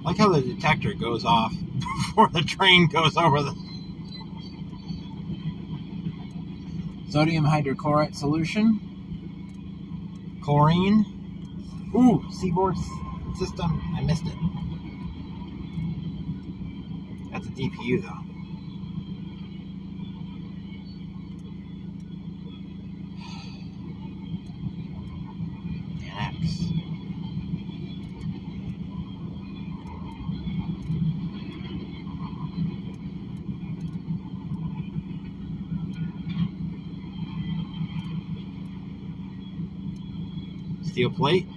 I like how the detector goes off before the train goes over the sodium hydrochloride solution. Chlorine. Ooh, seaboard system. I missed it. That's a DPU though. NX. Steel plate.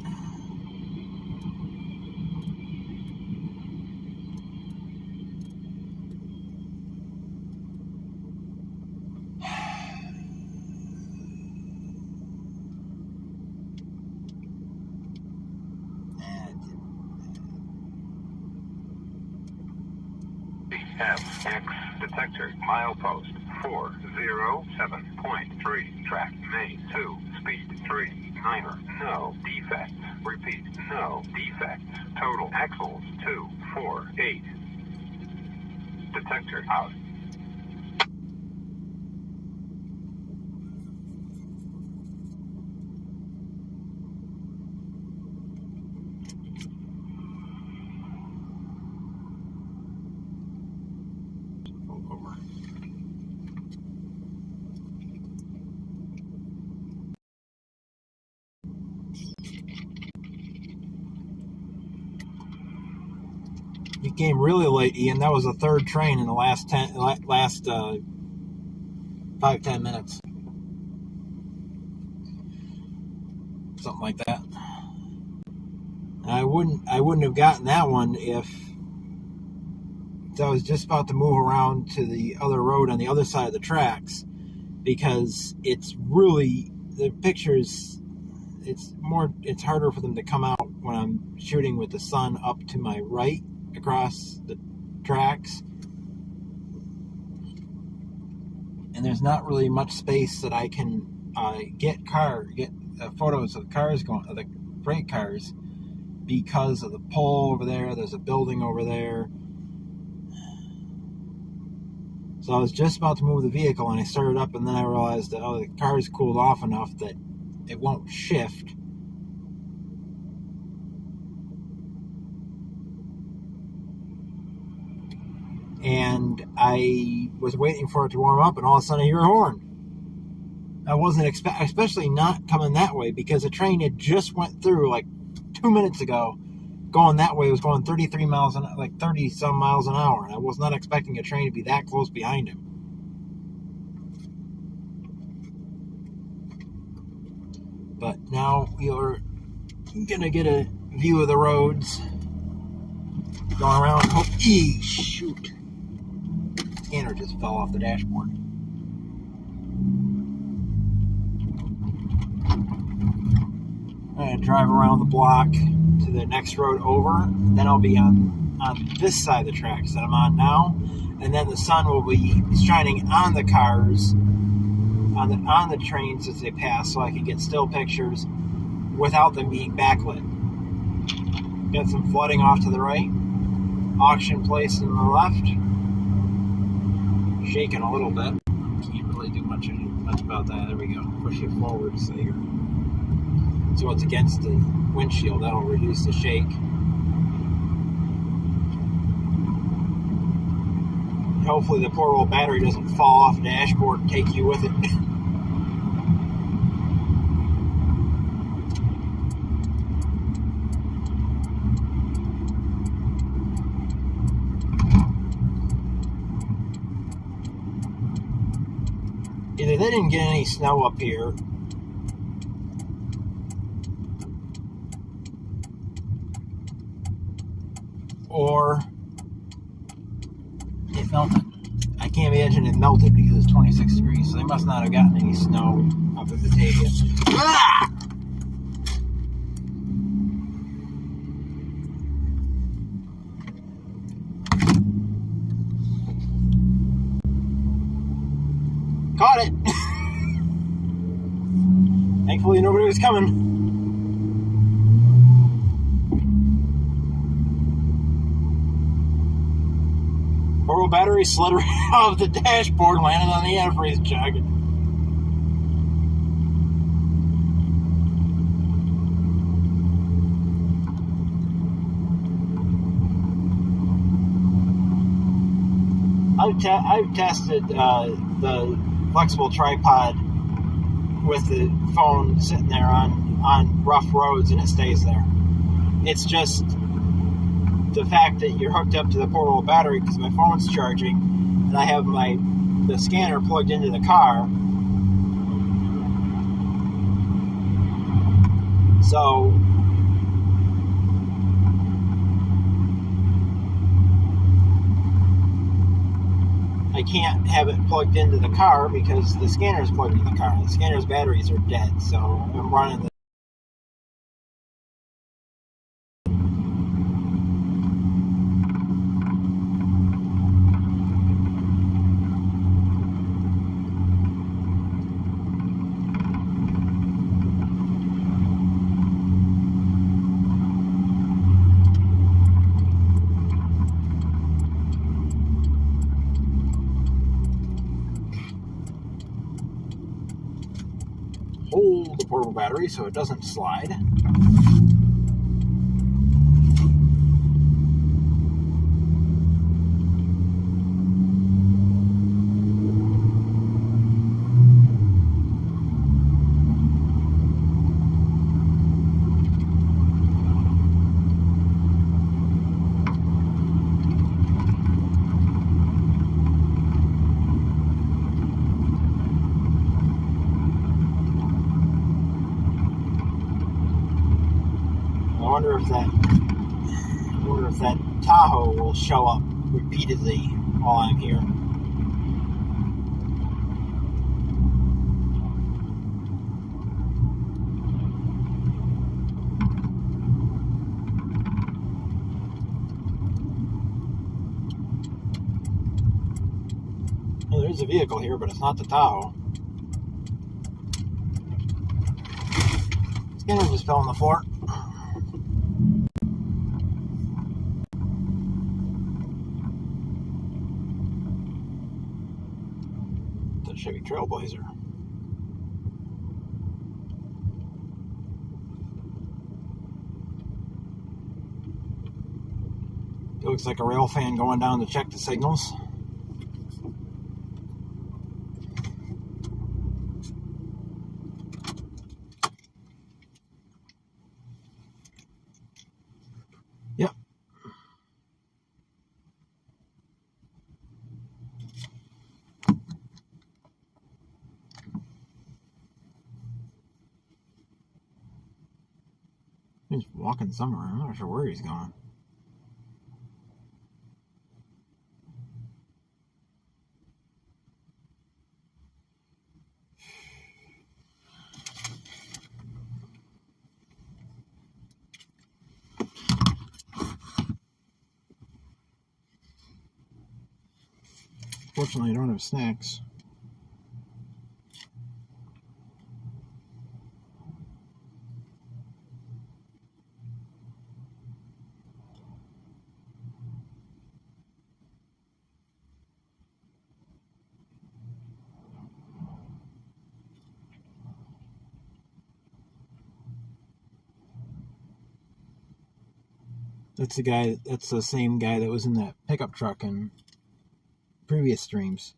FX detector milepost 407.3 track main 2 speed 39er no defects repeat no defects total axles 248 detector out. You came really late, Ian. That was the third train in the last 5-10 minutes, something like that. I wouldn't have gotten that one if I was just about to move around to the other road on the other side of the tracks, because it's really the pictures. It's harder for them to come out when I'm shooting with the sun up to my right across the tracks, and there's not really much space that I can get photos of cars going, of the freight cars, because of the pole over there. There's a building over there. So I was just about to move the vehicle, and I started up, and then I realized that the car's cooled off enough that it won't shift. And I was waiting for it to warm up, and all of a sudden I hear a horn. I wasn't especially not coming that way, because a train had just went through like 2 minutes ago. Going that way, it was going 30 some miles an hour, and I was not expecting a train to be that close behind him. But now you're gonna get a view of the roads going around. Shoot! Scanner just fell off the dashboard. I'm gonna drive around the block to the next road over. Then I'll be on this side of the tracks that I'm on now, and then the sun will be shining on the cars, on the trains as they pass, so I can get still pictures without them being backlit. Got some flooding off to the right, auction place on the left, shaking a little bit. Can't really do much about that. There we go. Push it forward so it's against the windshield. That'll reduce the shake. And hopefully the poor old battery doesn't fall off the dashboard and take you with it. Either they didn't get any snow up here, or it melted. I can't imagine it melted because it's 26 degrees, so they must not have gotten any snow up at Batavia. Ah! Caught it! Thankfully nobody was coming. Poor battery slid right off the dashboard and landed on the antifreeze jug. I've tested the flexible tripod with the phone sitting there on rough roads, and it stays there. It's just the fact that you're hooked up to the portable battery, because my phone's charging and I have the scanner plugged into the car. So I can't have it plugged into the car because the scanner is plugged into the car. The scanner's batteries are dead, so I'm running the hold the portable battery so it doesn't slide. I wonder if that Tahoe will show up repeatedly while I'm here. Well, there's a vehicle here, but it's not the Tahoe. Scanner just fell on the floor. It's a Chevy Trailblazer. It looks like a Railfan going down to check the signals. Yep. He's walking somewhere. I'm not sure where he's going. Fortunately, I don't have snacks. That's the same guy that was in that pickup truck in previous streams.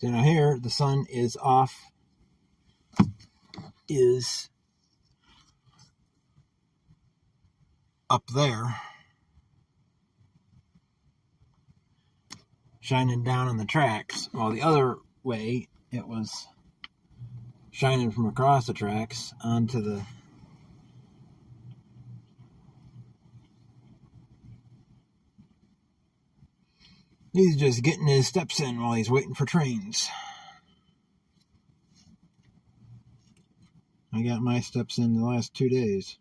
So now here, the sun is off is up there, shining down on the tracks, while the other way it was shining from across the tracks onto the he's just getting his steps in while he's waiting for trains. I got my steps in the last 2 days.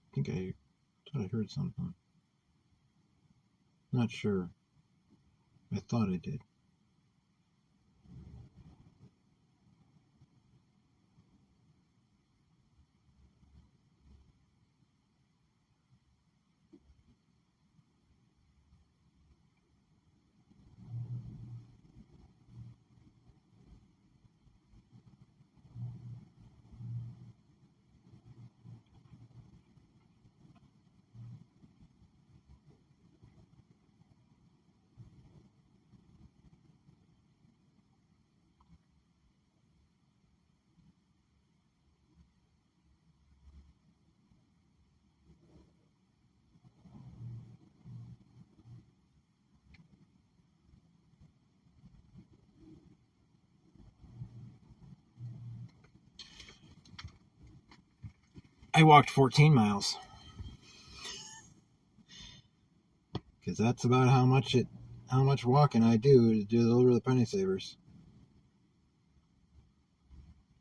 I think I thought I heard something. Not sure. I thought I did. I walked 14 miles. Because that's about how much walking I do to deliver the penny savers.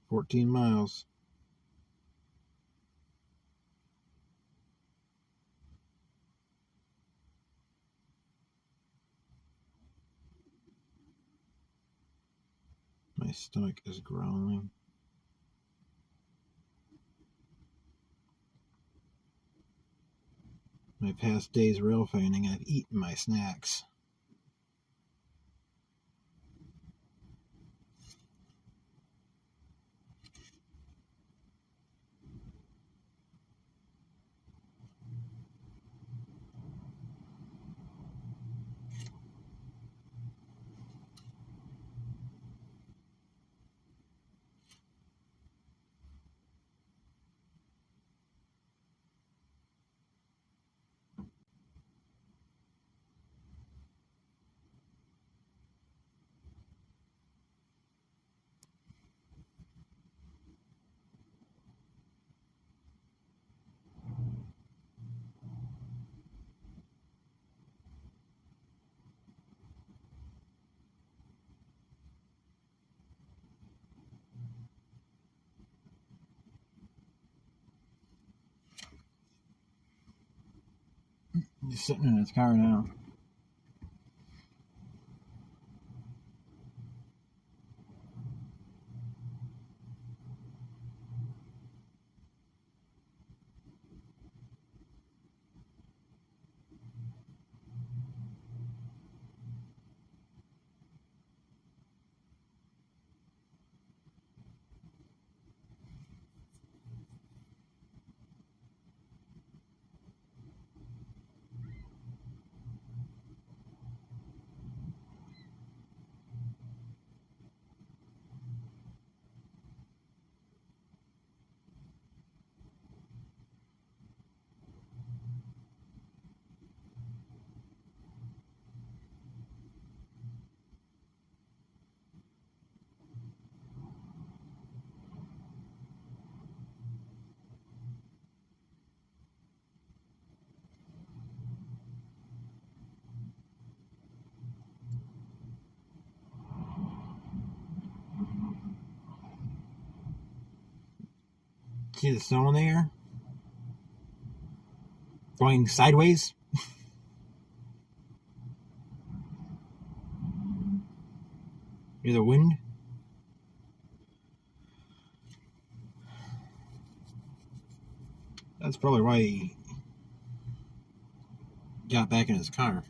14 miles. My stomach is growling. My past day's railfanning, I've eaten my snacks. He's sitting in his car now. See the snow in the air? Going sideways? Near the wind? That's probably why got back in his car.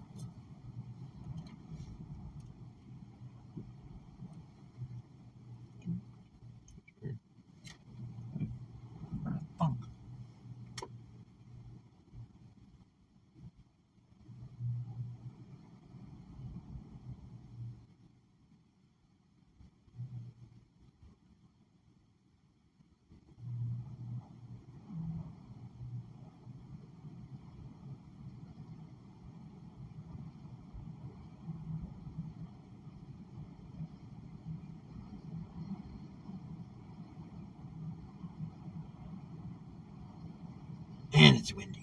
And it's windy.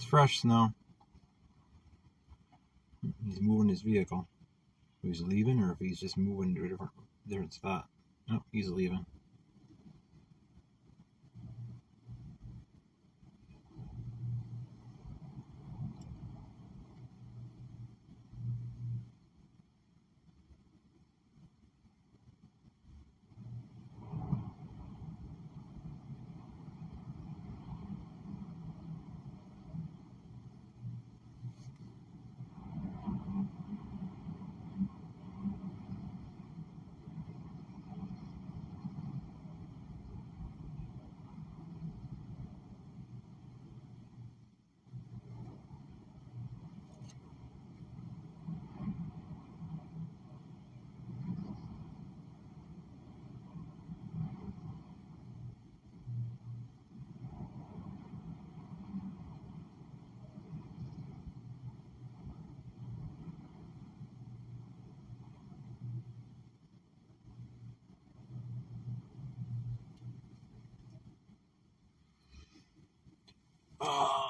It's fresh snow. He's moving his vehicle. If he's leaving or if he's just moving to a different spot. No, he's leaving. Oh.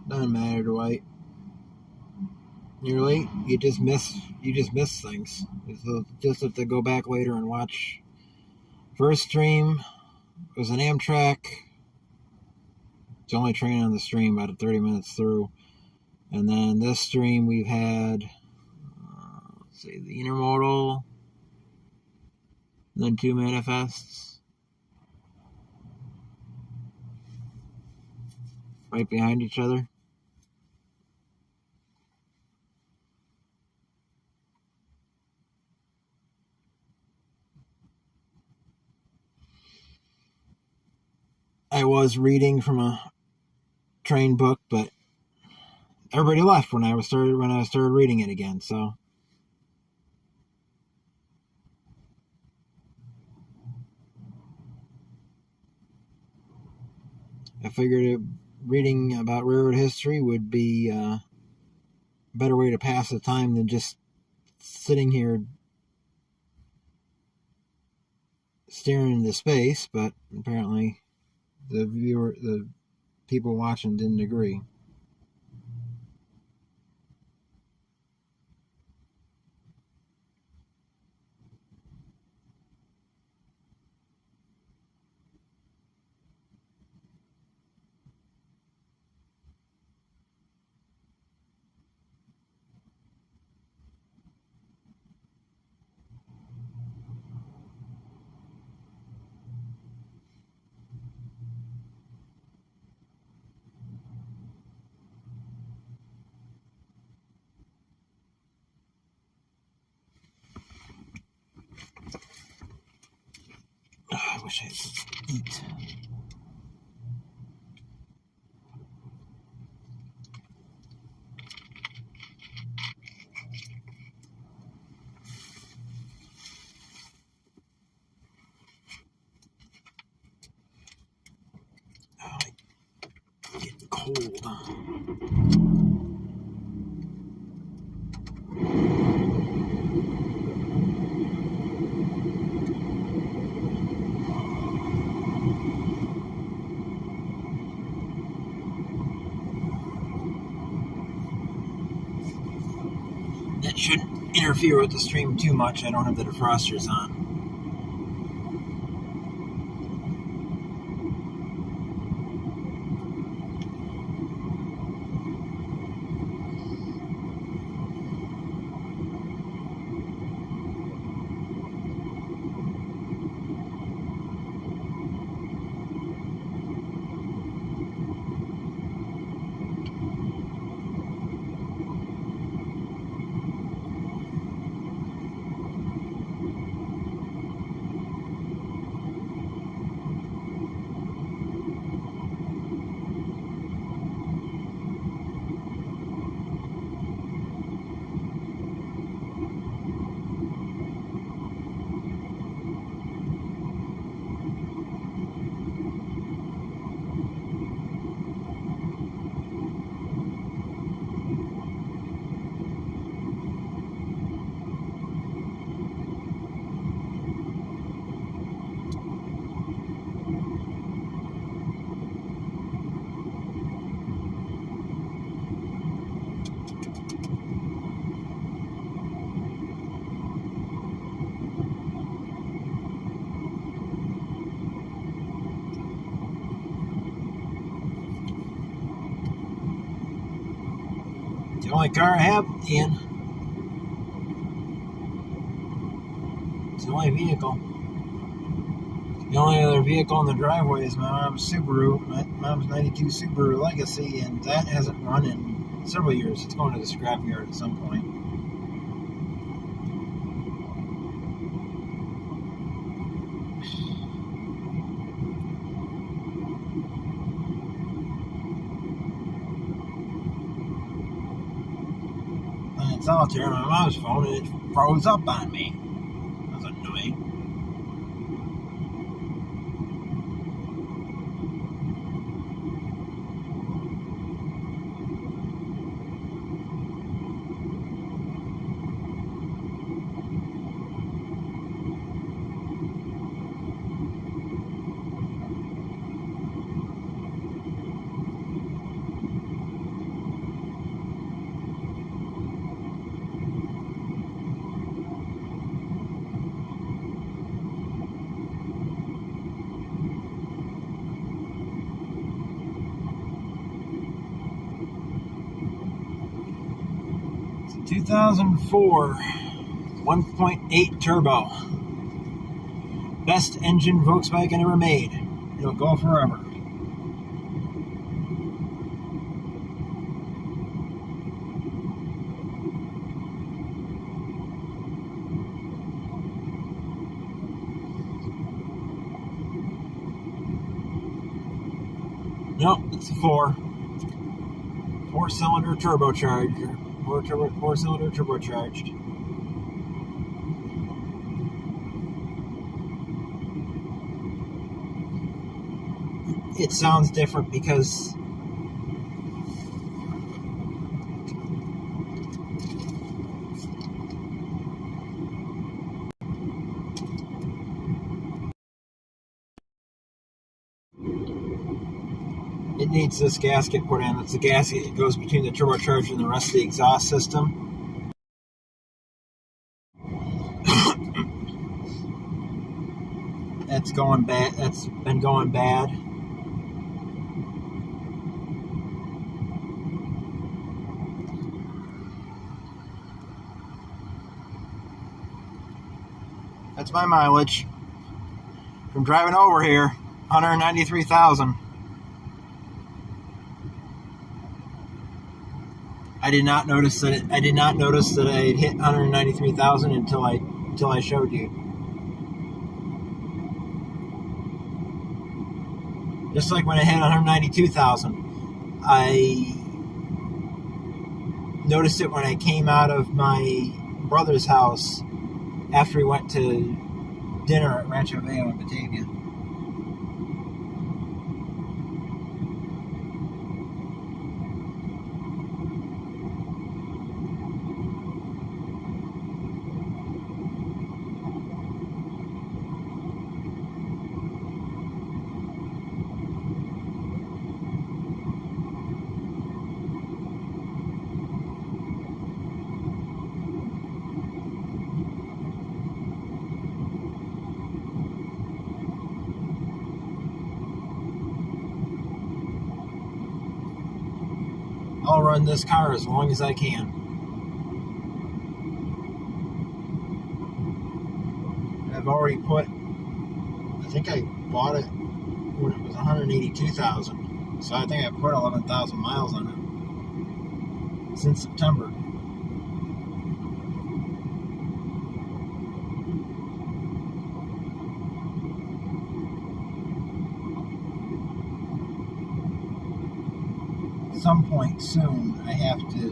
Doesn't matter, Dwight. You're late. You just miss things. So just have to go back later and watch. First stream was an Amtrak. It's the only train on the stream, about 30 minutes through. And then this stream we've had, let's see, the intermodal, And then 2 manifests. Right behind each other. I was reading from a train book, but everybody left when I started reading it again, so I figured reading about railroad history would be a better way to pass the time than just sitting here staring into space, but apparently the people watching didn't agree. I wish I had something to eat. Oh, it's getting cold. That shouldn't interfere with the stream too much. I don't have the defrosters on. The only car I have, Ian. It's the only vehicle. The only other vehicle in the driveway is my mom's Subaru, my mom's 92 Subaru Legacy, and that hasn't run in several years. It's going to the scrapyard at some point. And solitaire on my mom's phone, and it froze up on me. That was annoying. It's a 2004 1.8 turbo. best engine Volkswagen ever made. It'll go forever. Nope, it's a four-cylinder turbocharger. Four-cylinder turbocharged. It sounds different because it needs this gasket put in. It's the gasket that goes between the turbocharger and the rest of the exhaust system. That's going bad. That's been going bad. That's my mileage from driving over here, 193,000. I did not notice that I had hit 193,000 until I showed you. Just like when I hit 192,000, I noticed it when I came out of my brother's house after we went to dinner at Rancho Veo in Batavia. I'll run this car as long as I can. I've already put, I think I bought it when it was 182,000. So I think I put 11,000 miles on it since September. Some point soon I have to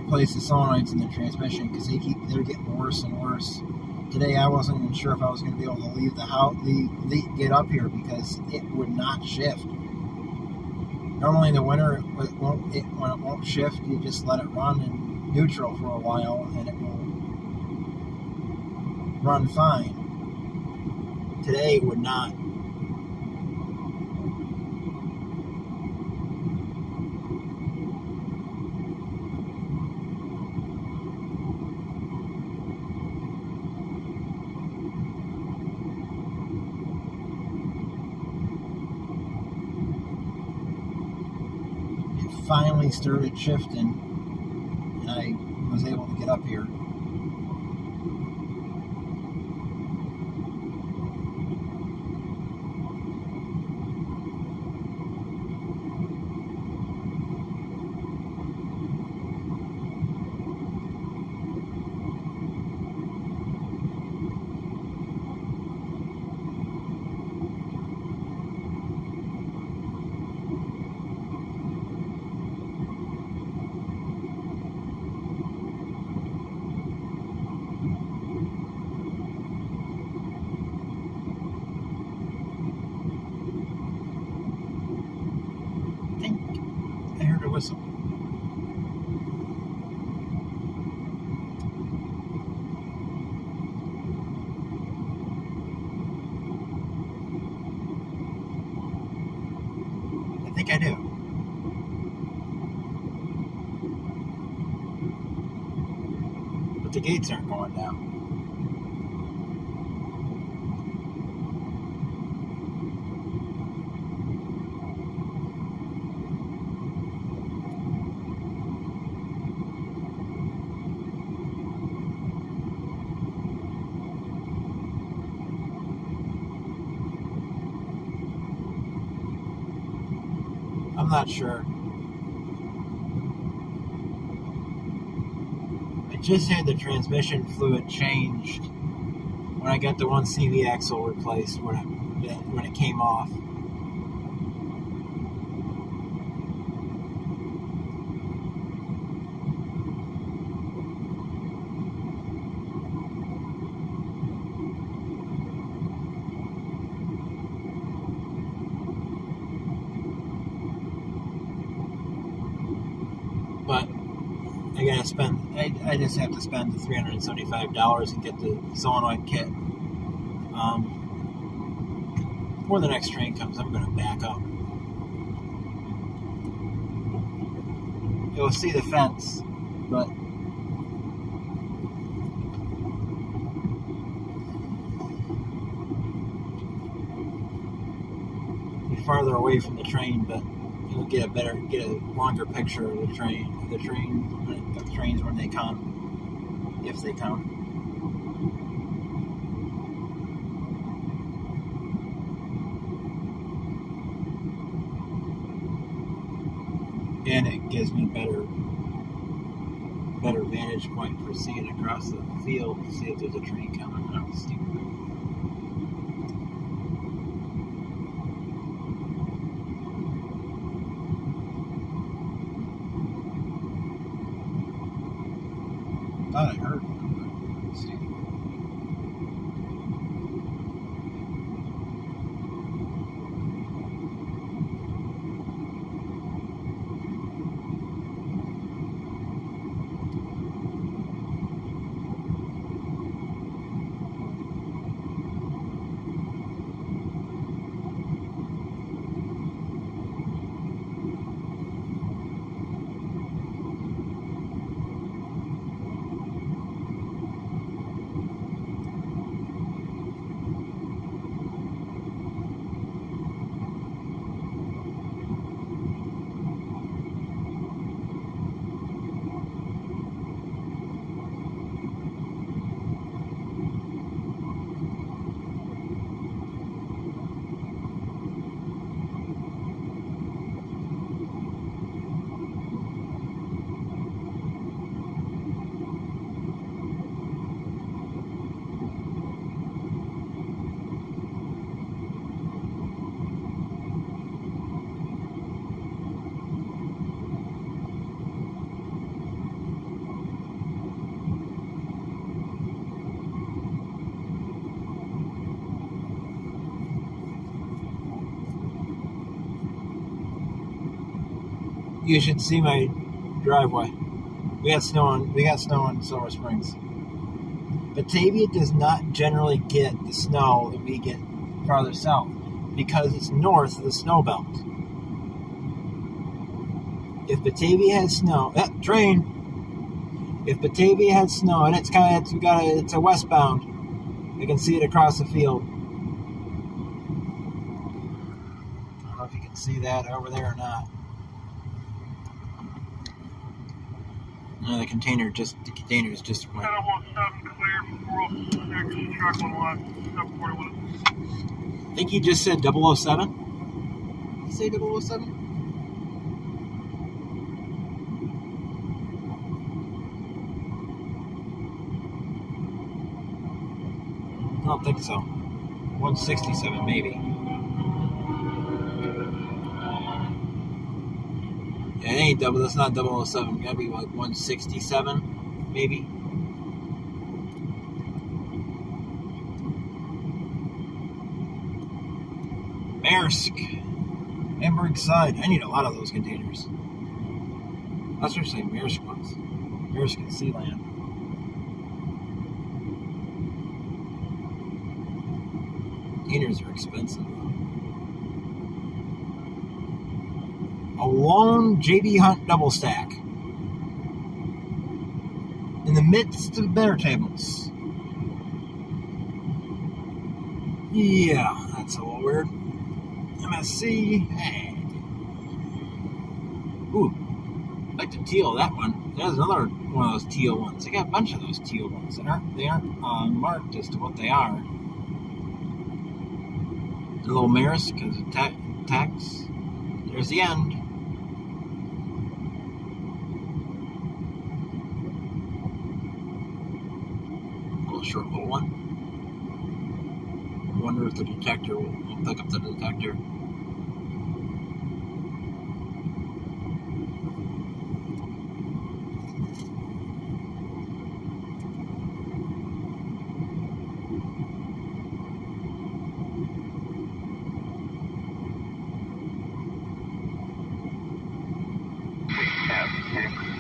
replace the solenoids in the transmission because they're getting worse and worse. Today I wasn't even sure if I was going to be able to leave the house, get up here because it would not shift. Normally in the winter when it won't shift, you just let it run in neutral for a while and it will run fine. Today it would not. Finally started shifting and I was able to get up here. Whistle. I think I do. But the gates aren't going down. I'm not sure. I just had the transmission fluid changed when I got the one CV axle replaced when it came off. But I just have to spend the $375 and get the solenoid kit. Before the next train comes, I'm going to back up. You'll see the fence, but be farther away from the train, but you'll get a longer picture of the trains when they come, if they come. And it gives me better vantage point for seeing across the field to see if there's a train coming. I don't see one. Thought I heard one, but I didn't see it. You should see my driveway. We got snow in Silver Springs. Batavia does not generally get the snow that we get farther south because it's north of the snow belt. If Batavia has snow, train. If Batavia had snow, and it's a westbound, I can see it across the field. I don't know if you can see that over there or not. No, the container is just went. 717 clear for 406 truck on line 741. I think you just said 007? Did you say 007? I don't think so. 167 maybe. Yeah, it ain't double. That's not 007. Gotta be like 167, maybe. Maersk, Hamburg side. I need a lot of those containers. That's what I'm saying. Maersk ones. Maersk and Sealand. Containers are expensive. A lone JB Hunt double stack in the midst of bear tables. Yeah, that's a little weird. MSC. Hey. Ooh, I like the teal. That one. There's another one of those teal ones. They got a bunch of those teal ones. They aren't marked as to what they are. The little Maersk because of tax. There's the end. short little one. I wonder if the detector will pick up the detector.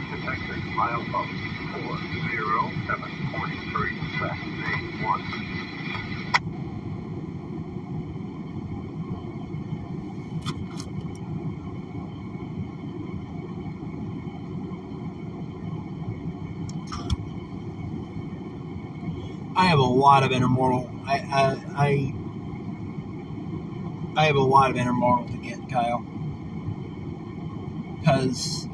Detector milepost 407.3, track A1. I have a lot of intermodal. I have a lot of intermodal to get, Kyle, because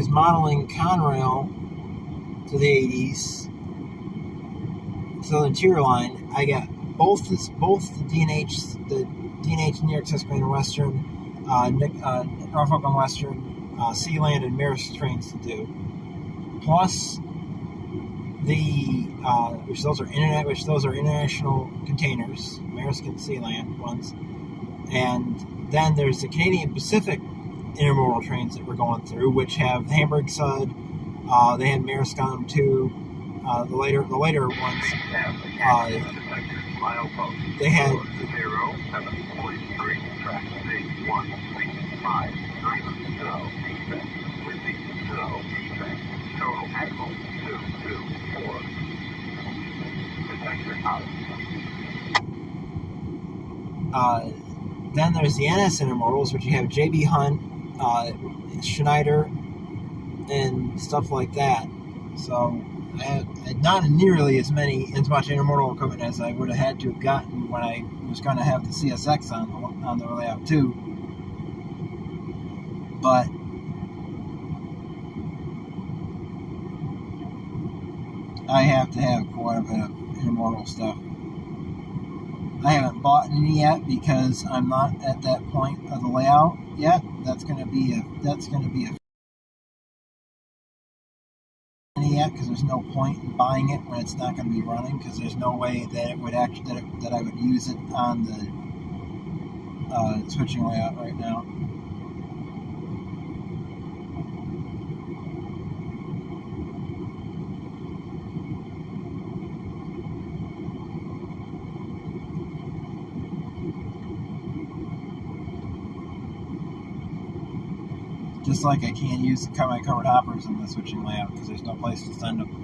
modeling Conrail to the 80s, Southern Tier Line, I got both the D&H New York Susquehanna Western, Norfolk and Western, Sealand and Maersk trains to do, plus the which those are international containers, Maersk and Sealand ones, and then there's the Canadian Pacific intermodal trains that we're going through, which have Hamburg Sud. They had Maersk on them too. The later ones, they had 0.3, track A1, speed 5, 9, no defect, repeat, no defect, total axle 224, detector out. Then there's the NS intermodals, which you have JB Hunt, Schneider, and stuff like that. So I had not nearly as much intermodal equipment as I would have had to have gotten when I was going to have the CSX on the layout too. But I have to have quite a bit of intermodal stuff. I haven't bought any yet because I'm not at that point of the layout yet. That's going to be a yet, because there's no point in buying it when it's not going to be running, because there's no way that it would actually that I would use it on the switching layout right now. Just like I can't use my covered hoppers in the switching layout because there's no place to send them.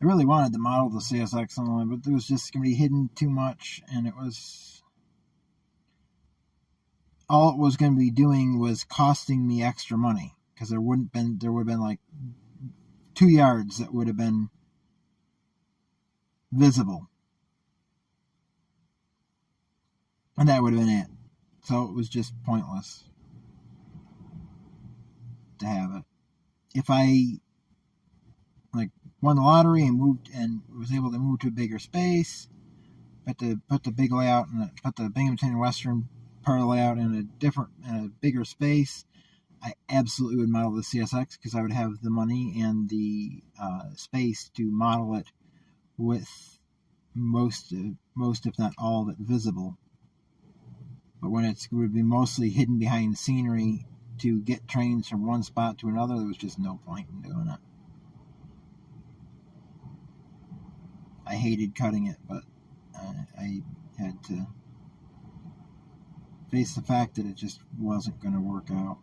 I really wanted to model the CSX on, but it was just going to be hidden too much, and it was all it was going to be doing was costing me extra money, because there would have been like 2 yards that would have been visible, and that would have been it. So it was just pointless to have it. If I won the lottery and was able to move to a bigger space, put the big layout and put the Binghamton Western part of the layout in a bigger space, I absolutely would model the CSX, because I would have the money and the space to model it with most if not all of it visible. But when it would be mostly hidden behind scenery to get trains from one spot to another, there was just no point in doing it. I hated cutting it, but I had to face the fact that it just wasn't going to work out.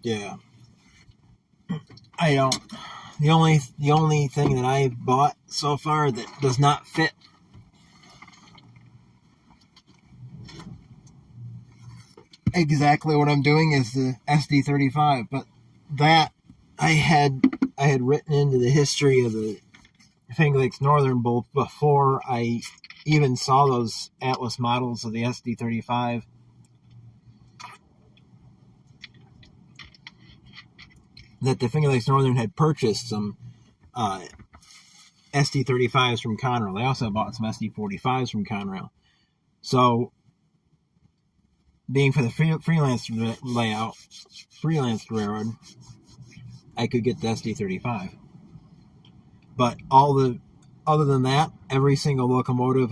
Yeah. I don't. The only thing that I've bought so far that does not fit exactly what I'm doing is the SD35, but that I had written into the history of the Finger Lakes Northern both before I even saw those Atlas models of the SD35. That the Finger Lakes Northern had purchased some SD35s from Conrail. They also bought some SD45s from Conrail. So, being for the freelance layout, freelance railroad, I could get the SD35. But other than that, every single locomotive